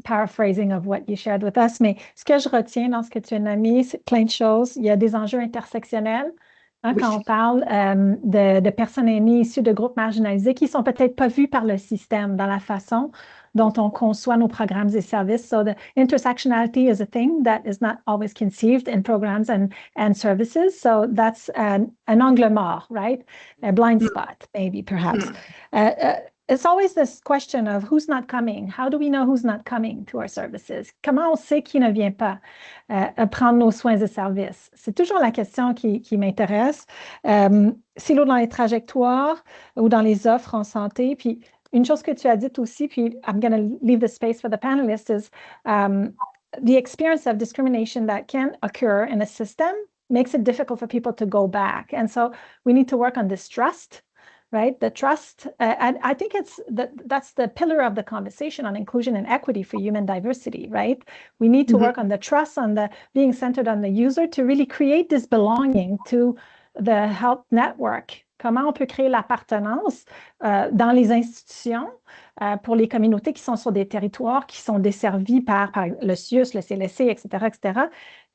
paraphrasing of what you shared with us. Mais ce que je retiens dans ce que tu as mis, c'est plein de choses. Il y a des enjeux intersectionnels. Oui. Quand on parle de personnes aînées issues de groupes marginalisés qui ne sont peut-être pas vues par le système dans la façon dont on conçoit nos programmes et services. So the intersectionality is a thing that is not always conceived in programs and services. So that's an angle mort, right? A blind spot, maybe, perhaps. It's always this question of who's not coming. How do we know who's not coming to our services? Comment on sait qui ne vient pas prendre nos soins et services? C'est toujours la question qui m'intéresse. Silo dans les trajectoires ou dans les offres en santé. Puis une chose que tu as dite aussi, puis I'm going to leave the space for the panelists, is the experience of discrimination that can occur in a system makes it difficult for people to go back. And so we need to work on this trust, right? The trust, and I think that's the pillar of the conversation on inclusion and equity for human diversity, right? We need to work on the trust, on the being centered on the user to really create this belonging to the health network. Comment on peut créer l'appartenance dans les institutions pour les communautés qui sont sur des territoires qui sont desservis par le CIUS, le CLSC, etc., etc.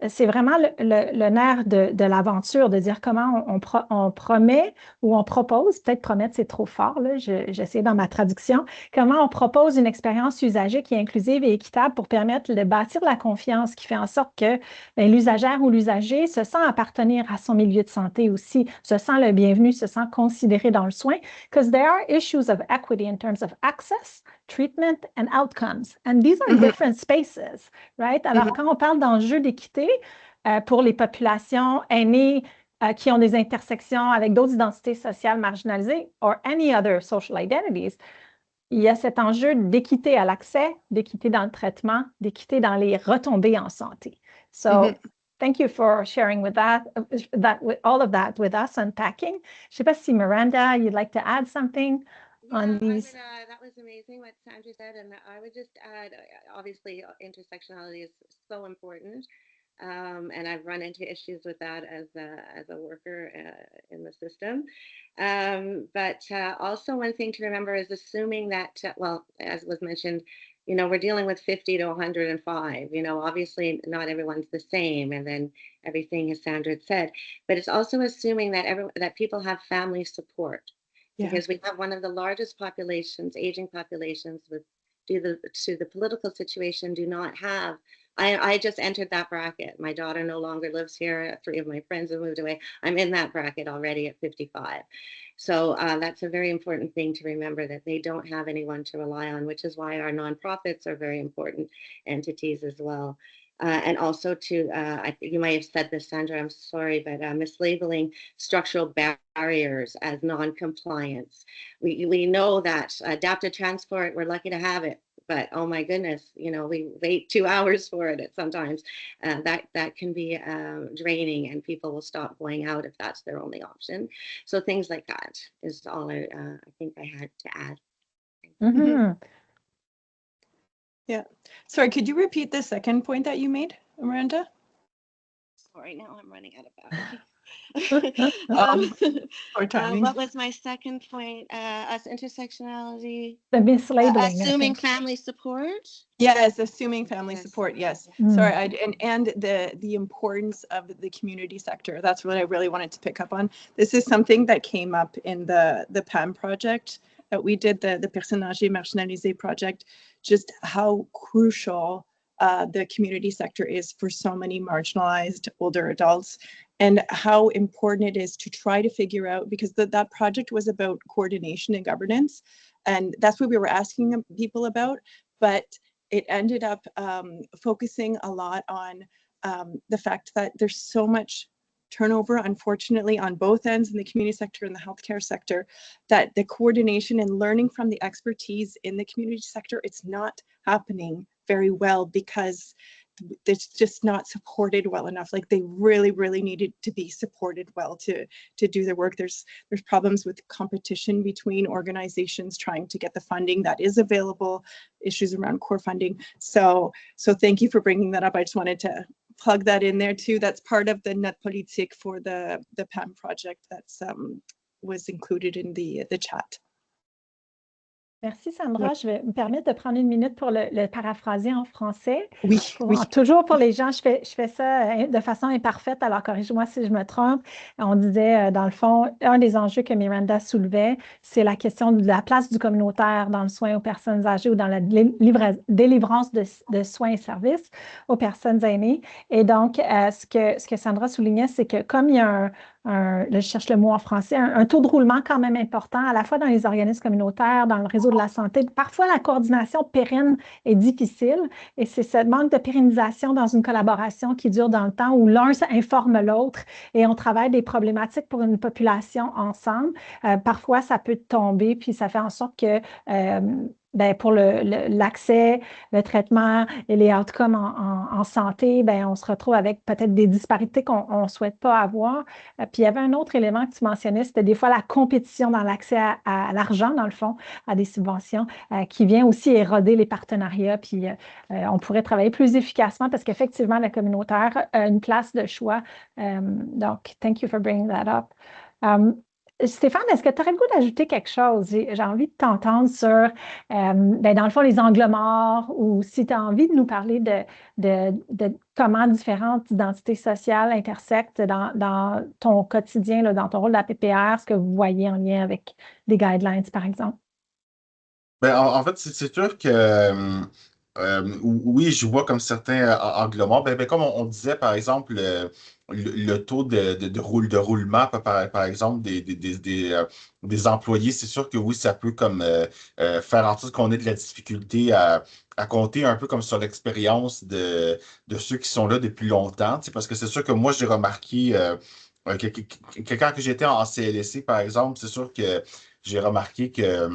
C'est vraiment le nerf de l'aventure, de dire comment on promet ou on propose, peut-être promettre c'est trop fort, là, j'essaie dans ma traduction, comment on propose une expérience usagée qui est inclusive et équitable pour permettre de bâtir la confiance qui fait en sorte que l'usagère ou l'usager se sent appartenir à son milieu de santé aussi, se sent le bienvenu, se sent considéré dans le soin, because there are issues of equity in terms of access, treatment, and outcomes. And these are different spaces, right? Alors, quand on parle d'enjeux d'équité pour les populations aînées qui ont des intersections avec d'autres identités sociales marginalisées or any other social identities, il y a cet enjeu d'équité à l'accès, d'équité dans le traitement, d'équité dans les retombées en santé. So, thank you for sharing with all of that with us, unpacking. Je ne sais pas si Miranda, you'd like to add something on these. That was amazing what Sandra said, and I would just add, obviously, intersectionality is so important. and I've run into issues with that as a worker in the system. But also one thing to remember is assuming that, well, as was mentioned, we're dealing with 50 to 105. Obviously not everyone's the same, and then everything, as Sandra had said, but it's also assuming that that people have family support, because we have one of the largest populations, aging populations, due to the political situation, do not have. I just entered that bracket. My daughter no longer lives here. 3 of my friends have moved away. I'm in that bracket already at 55. So that's a very important thing to remember, that they don't have anyone to rely on, which is why our nonprofits are very important entities as well. And also I think you might have said this, Sandra, I'm sorry, but mislabeling structural barriers as non-compliance. We know that adapted transport, we're lucky to have it, but oh my goodness, we wait 2 hours for it sometimes. That can be draining, and people will stop going out if that's their only option. So things like that is all I think I had to add. Mhm. Yeah. Sorry, could you repeat the second point that you made, Miranda? Sorry, now I'm running out of battery. Or timing. What was my second point? Us intersectionality. The mislabeling, I Assuming think. family support. Yes, assuming family Yes. support. Yes. Mm. Sorry, and the importance of the community sector. That's what I really wanted to pick up on. This is something that came up in the PAM project that we did, the Personnes Âgées Marginalisées project, just how crucial the community sector is for so many marginalized older adults, and how important it is to try to figure out, because that project was about coordination and governance, and that's what we were asking people about, but it ended up focusing a lot on the fact that there's so much turnover, unfortunately, on both ends in the community sector and the healthcare sector, that the coordination and learning from the expertise in the community sector, it's not happening very well, because it's just not supported well enough. Like, they really, really needed to be supported well to do their work. There's problems with competition between organizations trying to get the funding that is available, issues around core funding. So thank you for bringing that up. I just wanted to plug that in there too. That's part of the Net Politique for the PAM project that's was included in the chat. Merci, Sandra. Je vais me permettre de prendre une minute pour le paraphraser en français. Oui, Toujours pour les gens, je fais ça de façon imparfaite, alors corrige-moi si je me trompe. On disait, dans le fond, un des enjeux que Miranda soulevait, c'est la question de la place du communautaire dans le soin aux personnes âgées ou dans la délivrance de soins et services aux personnes aînées. Et donc, ce que Sandra soulignait, c'est que comme il y a là, je cherche le mot en français, un taux de roulement quand même important, à la fois dans les organismes communautaires, dans le réseau de la santé. Parfois, la coordination pérenne est difficile, et c'est ce manque de pérennisation dans une collaboration qui dure dans le temps, où l'un informe l'autre et on travaille des problématiques pour une population ensemble. Parfois, ça peut tomber, puis ça fait en sorte que pour l'accès, le traitement et les outcomes en santé, on se retrouve avec peut-être des disparités qu'on ne souhaite pas avoir. Puis il y avait un autre élément que tu mentionnais, c'était des fois la compétition dans l'accès à l'argent, dans le fond, à des subventions, qui vient aussi éroder les partenariats. Puis on pourrait travailler plus efficacement, parce qu'effectivement, le communautaire a une place de choix. Donc, thank you for bringing that up. Stéphane, est-ce que tu aurais le goût d'ajouter quelque chose? J'ai envie de t'entendre sur, dans le fond, les angles morts, ou si tu as envie de nous parler de comment différentes identités sociales intersectent dans ton quotidien, là, dans ton rôle de la PPR, ce que vous voyez en lien avec des guidelines, par exemple. En fait, c'est sûr que oui, je vois comme certains angles morts. Comme on disait, par exemple, le taux de roulement, par exemple, des employés, c'est sûr que oui, ça peut comme faire en sorte qu'on ait de la difficulté à compter un peu comme sur l'expérience de ceux qui sont là depuis longtemps. Parce que c'est sûr que moi, j'ai remarqué quand j'étais en CLSC, par exemple, c'est sûr que j'ai remarqué que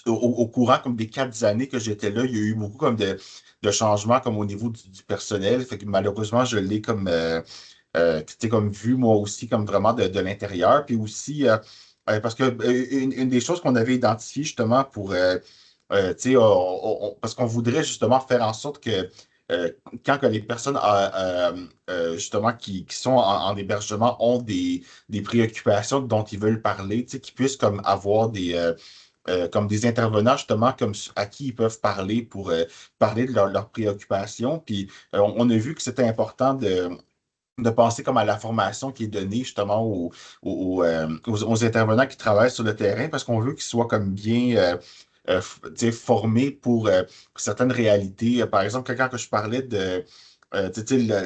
au courant comme des 4 années que j'étais là, il y a eu beaucoup comme de changements comme au niveau du personnel. Fait que malheureusement, je l'ai comme comme vu moi aussi comme vraiment de l'intérieur. Puis aussi parce que une des choses qu'on avait identifiées justement pour parce qu'on voudrait justement faire en sorte que quand que les personnes justement qui sont en hébergement ont des préoccupations dont ils veulent parler, qu'ils puissent comme avoir comme des intervenants justement à qui ils peuvent parler pour parler de leurs préoccupations. Puis on a vu que c'était important de penser comme à la formation qui est donnée justement aux intervenants qui travaillent sur le terrain parce qu'on veut qu'ils soient comme bien formés pour certaines réalités. Par exemple, quand que je parlais de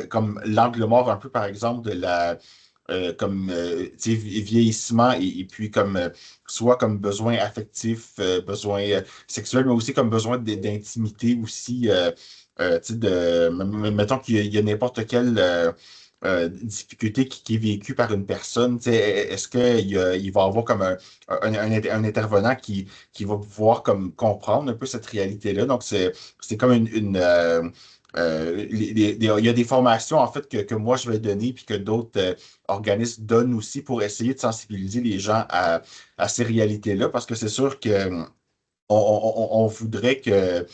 comme l'angle mort un peu, par exemple, de la comme vieillissement et puis comme soit comme besoin affectif, besoin sexuel, mais aussi comme besoin d'intimité aussi. Mettons qu'il y a n'importe quelle difficulté qui est vécue par une personne, est-ce qu'il va y avoir comme un intervenant qui va pouvoir comme comprendre un peu cette réalité-là? Donc, c'est comme il y a des formations en fait que moi je vais donner puis que d'autres organismes donnent aussi pour essayer de sensibiliser les gens à ces réalités-là parce que c'est sûr que on voudrait que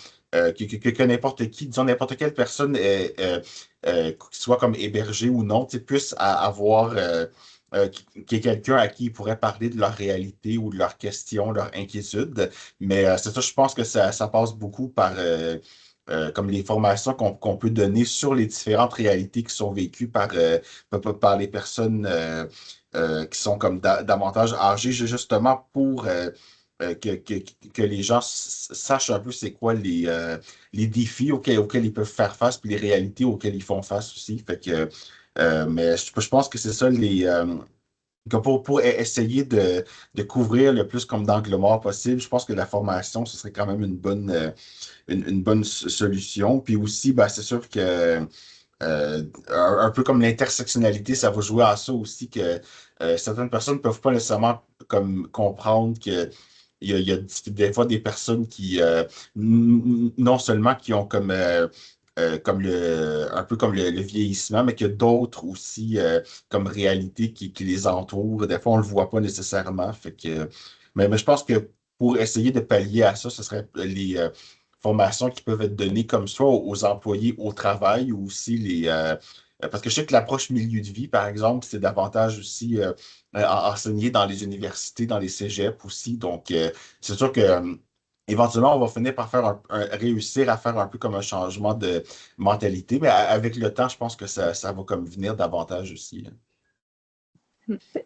n'importe qui, disons n'importe quelle personne qui soit comme hébergée ou non, puisse avoir qu'il y ait quelqu'un à qui ils pourraient parler de leur réalité ou de leurs questions, leurs inquiétudes. Mais c'est ça, je pense que ça passe beaucoup par comme les formations qu'on peut donner sur les différentes réalités qui sont vécues par les personnes qui sont comme davantage âgées, justement pour que les gens sachent un peu c'est quoi les défis auxquels ils peuvent faire face, puis les réalités auxquelles ils font face aussi. Fait que, mais je pense que c'est ça que pour essayer de couvrir le plus comme d'angles morts possible, je pense que la formation, ce serait quand même une bonne solution. Puis aussi, ben, c'est sûr que un peu comme l'intersectionnalité, ça va jouer à ça aussi que certaines personnes ne peuvent pas nécessairement comme comprendre que il y a des fois des personnes qui non seulement qui ont comme un peu comme le vieillissement, mais qu'il y a d'autres aussi comme réalité qui les entourent. Des fois, on ne le voit pas nécessairement. Fait que, mais je pense que pour essayer de pallier à ça, ce serait les formations qui peuvent être données comme soit aux employés au travail ou aussi parce que je sais que l'approche milieu de vie, par exemple, c'est davantage aussi enseigné dans les universités, dans les cégeps aussi. Donc, c'est sûr que éventuellement, on va finir par réussir à faire un peu comme un changement de mentalité, mais avec le temps, je pense que ça va comme venir davantage aussi, là.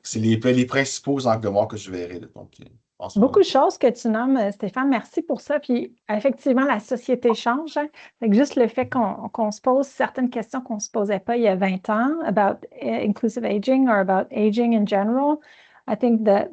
C'est les principaux angles morts que je verrai, là, donc, en ce Beaucoup moment. de choses que tu nommes, Stéphane. Merci pour ça. Puis, effectivement, la société change, hein. Fait que juste le fait qu'on se pose certaines questions qu'on ne se posait pas il y a 20 ans about inclusive aging or about aging in general. I think that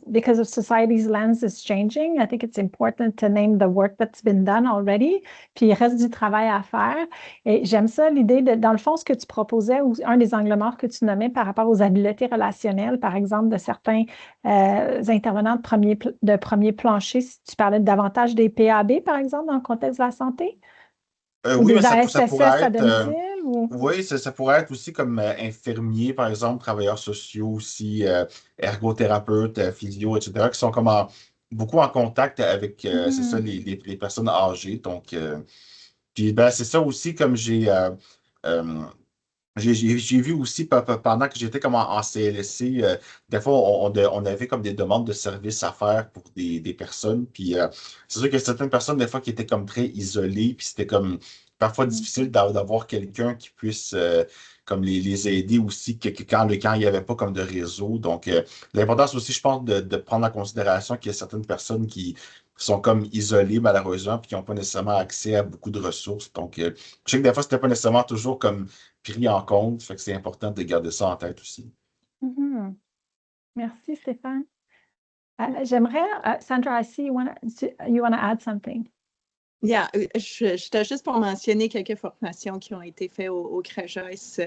because of society's lens is changing, I think it's important to name the work that's been done already. Puis il reste du travail à faire. Et j'aime ça, l'idée dans le fond, ce que tu proposais, ou un des angles morts que tu nommais par rapport aux habiletés relationnelles, par exemple, de certains intervenants de premier plancher, si tu parlais davantage des PAB, par exemple, dans le contexte de la santé? Ou Oui, des mais ça ASSS pourrait à être. domicile? Ou... Oui, ça pourrait être aussi comme infirmiers, par exemple, travailleurs sociaux aussi, ergothérapeutes, physio, etc., qui sont comme beaucoup en contact avec, c'est ça, les personnes âgées. Donc, puis ben, c'est ça aussi, comme euh, j'ai vu aussi pendant que j'étais comme en CLSC, des fois, on avait comme des demandes de services à faire pour des personnes. Puis c'est sûr qu'il y a certaines personnes, des fois, qui étaient comme très isolées. Puis c'était comme parfois difficile d'avoir quelqu'un qui puisse comme les aider aussi quand il n'y avait pas comme de réseau. Donc, l'importance aussi, je pense, de prendre en considération qu'il y a certaines personnes qui sont comme isolées, malheureusement, puis qui n'ont pas nécessairement accès à beaucoup de ressources. Donc, je sais que des fois, c'était pas nécessairement toujours comme pris en compte. Fait que c'est important de garder ça en tête aussi. Mhm. Merci, Stéphane. J'aimerais, Sandra, I see you want to add something. Yeah, j'étais juste pour mentionner quelques formations qui ont été faites au CREJOS,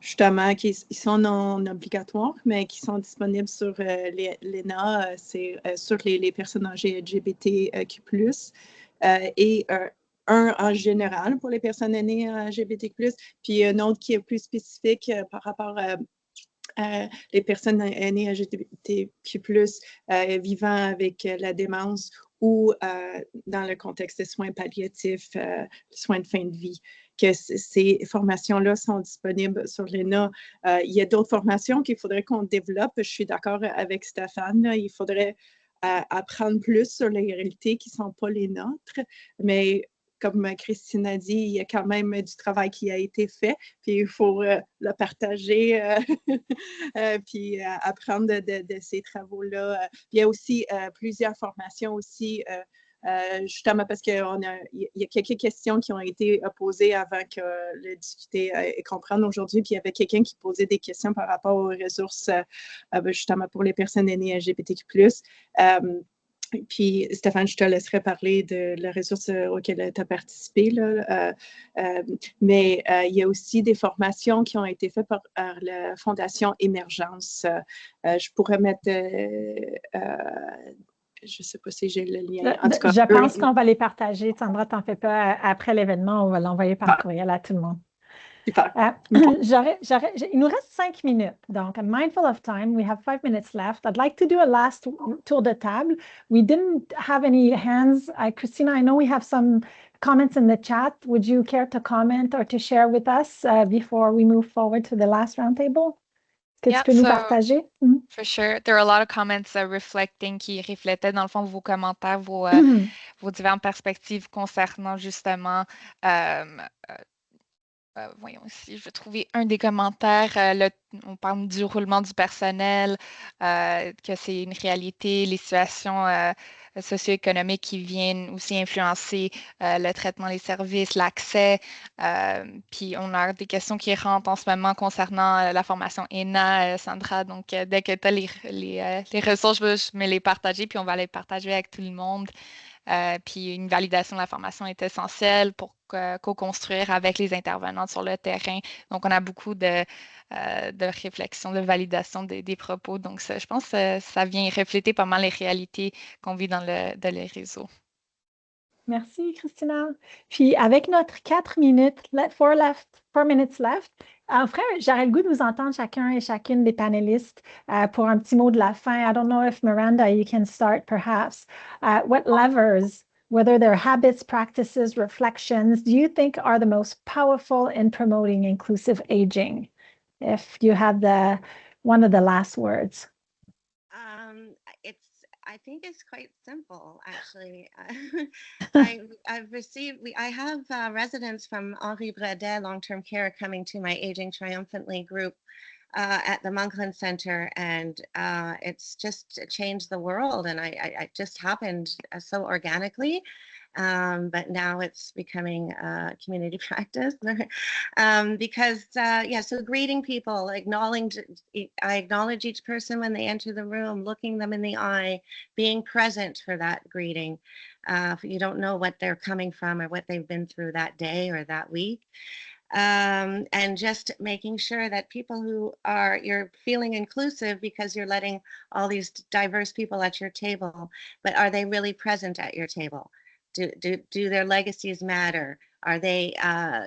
justement, qui sont non obligatoires, mais qui sont disponibles sur l'ENA, c'est sur les personnes âgées LGBTQ+, et un en général pour les personnes aînées LGBTQ+, puis un autre qui est plus spécifique par rapport à les personnes aînées LGBTQ+, vivant avec la démence ou dans le contexte des soins palliatifs, soins de fin de vie, que ces formations-là sont disponibles sur l'ENA. Il y a d'autres formations qu'il faudrait qu'on développe. Je suis d'accord avec Stéphane, là, il faudrait apprendre plus sur les réalités qui ne sont pas les nôtres, mais comme Christine a dit, il y a quand même du travail qui a été fait, puis il faut le partager, puis apprendre de ces travaux-là. Il y a aussi plusieurs formations aussi, justement parce qu'il y a quelques questions qui ont été posées avant que le discuter et comprendre aujourd'hui, puis il y avait quelqu'un qui posait des questions par rapport aux ressources, justement pour les personnes aînées LGBTQ+. Puis, Stéphane, je te laisserai parler de la ressource auquel tu as participé. Là. Mais il y a aussi des formations qui ont été faites par la Fondation Émergence. Je pourrais mettre, je ne sais pas si j'ai le lien. En tout cas, je pense qu'on va les partager. Sandra, t'en fais pas. Après l'événement, on va l'envoyer par courriel à tout le monde. Super. Il nous reste 5 minutes. Donc, I'm mindful of time. We have 5 minutes left. I'd like to do a last tour de table. We didn't have any hands. Christina, I know we have some comments in the chat. Would you care to comment or to share with us before we move forward to the last roundtable? Est-ce que tu peux nous partager? For sure. There are a lot of comments qui reflétaient dans le fond vos commentaires, vos différentes perspectives concernant justement voyons ici, je vais trouver un des commentaires. On parle du roulement du personnel, que c'est une réalité, les situations socio-économiques qui viennent aussi influencer le traitement des services, l'accès. Puis on a des questions qui rentrent en ce moment concernant la formation ENA, Sandra. Donc, dès que tu as les ressources, je vais les partager, puis on va les partager avec tout le monde. Puis une validation de la formation est essentielle pour co-construire avec les intervenants sur le terrain. Donc, on a beaucoup de réflexion, de validation des propos. Donc, je pense que ça vient refléter pas mal les réalités qu'on vit dans les réseaux. Merci, Christina. Puis, avec notre 4 minutes, 4 minutes left, enfin, j'aurais le goût de vous entendre chacun et chacune des panélistes pour un petit mot de la fin. I don't know if Miranda, you can start perhaps. What levers, whether they're habits, practices, reflections, do you think are the most powerful in promoting inclusive aging? If you have one of the last words. I think it's quite simple, actually. I have residents from Henri Bredet Long-Term Care coming to my Aging Triumphantly group at the Monkland Center, and it's just changed the world, and it just happened so organically. But now it's becoming a community practice because, so greeting people, I acknowledge each person when they enter the room, looking them in the eye, being present for that greeting. If you don't know what they're coming from or what they've been through that day or that week. And just making sure that people you're feeling inclusive because you're letting all these diverse people at your table, but are they really present at your table? Do their legacies matter? Are they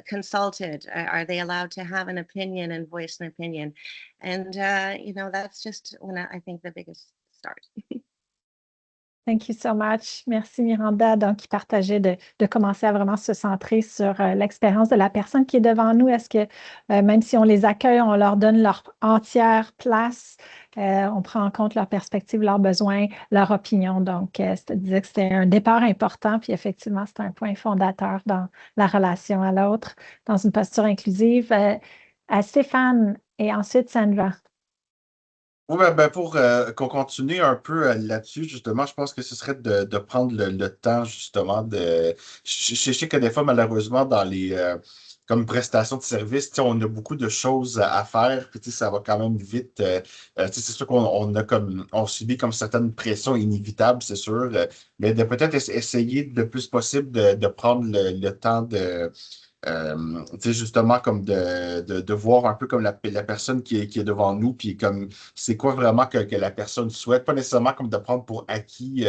consulted? Are they allowed to have an opinion and voice an opinion? And, that's just I think the biggest start. Thank you so much. Merci, Miranda. Donc, qui partageait de commencer à vraiment se centrer sur l'expérience de la personne qui est devant nous. Est-ce que même si on les accueille, on leur donne leur entière place, on prend en compte leurs perspectives, leurs besoins, leur opinion. Donc, je disais que c'était un départ important, puis effectivement, c'est un point fondateur dans la relation à l'autre, dans une posture inclusive. Stéphane et ensuite Sandra. Oui, pour qu'on continue un peu là-dessus, justement, je pense que ce serait de prendre le temps, justement, Je sais que des fois, malheureusement, dans les comme prestations de services, on a beaucoup de choses à faire, puis ça va quand même vite. C'est sûr on subit comme certaines pressions inévitables, c'est sûr, mais de peut-être essayer le plus possible de prendre le temps justement comme de voir un peu comme la personne qui est devant nous, puis comme c'est quoi vraiment que la personne souhaite, pas nécessairement comme de prendre pour acquis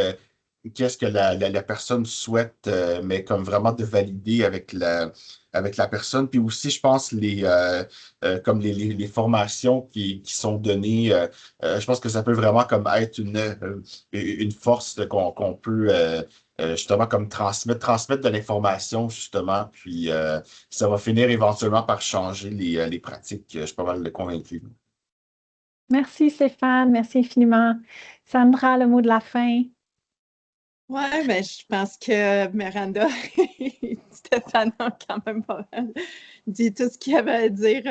qu'est-ce que la personne souhaite, mais comme vraiment de valider avec la personne. Puis aussi, je pense, comme les formations qui sont données, je pense que ça peut vraiment comme être une force qu'on peut justement comme transmettre de l'information, justement. Puis ça va finir éventuellement par changer les pratiques. Je suis pas mal convaincu. Merci Stéphane, merci infiniment. Sandra, le mot de la fin. Oui, mais je pense que Miranda et Stéphane ont quand même pas mal dit tout ce qu'il y avait à dire.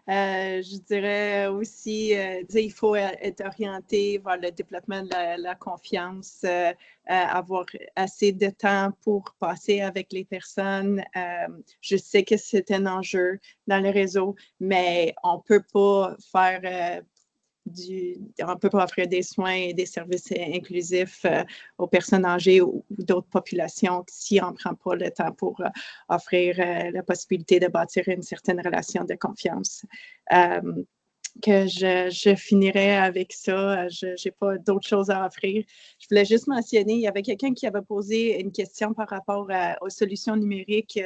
Je dirais aussi, il faut être orienté vers le développement de la confiance, avoir assez de temps pour passer avec les personnes. Je sais que c'est un enjeu dans le réseau, mais on ne peut pas faire on peut pas offrir des soins et des services inclusifs aux personnes âgées ou d'autres populations si on ne prend pas le temps pour offrir la possibilité de bâtir une certaine relation de confiance. Que je finirai avec ça. Je n'ai pas d'autres choses à offrir. Je voulais juste mentionner, il y avait quelqu'un qui avait posé une question par rapport aux solutions numériques.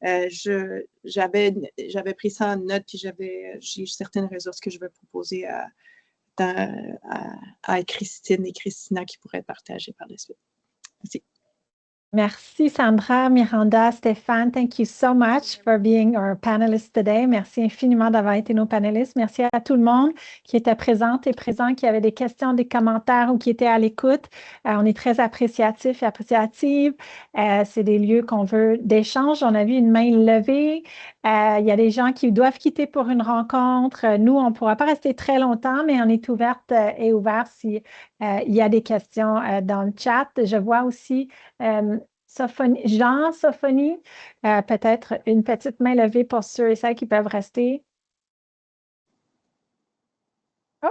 J'avais pris ça en note, puis j'ai certaines ressources que je vais proposer à Christine et Christina qui pourraient être partagées par la suite. Merci. Merci Sandra, Miranda, Stéphane. Thank you so much for being our panelists today. Merci infiniment d'avoir été nos panélistes. Merci à tout le monde qui était présent et présent, qui avait des questions, des commentaires ou qui était à l'écoute. On est très appréciatifs et appréciatives. C'est des lieux qu'on veut d'échange. On a vu une main levée. Il y a des gens qui doivent quitter pour une rencontre. Nous, on ne pourra pas rester très longtemps, mais on est ouverte et ouvert si il y a des questions dans le chat. Je vois aussi Sophonie, peut-être une petite main levée pour ceux et celles qui peuvent rester. Oh.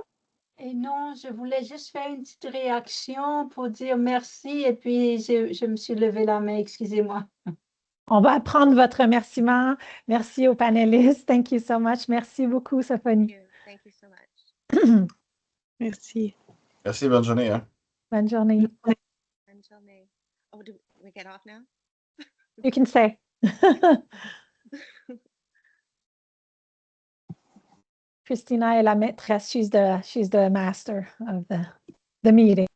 Et non, je voulais juste faire une petite réaction pour dire merci et puis je me suis levé la main, excusez-moi. On va prendre votre remerciement. Merci aux panélistes. Thank you so much. Merci beaucoup, Sophonie. Thank you so much. Merci. Merci, bonne journée. Hein? Bonne journée. Until May. Oh, do we get off now? You can say. Christina est la maîtresse. She's the master of the meeting.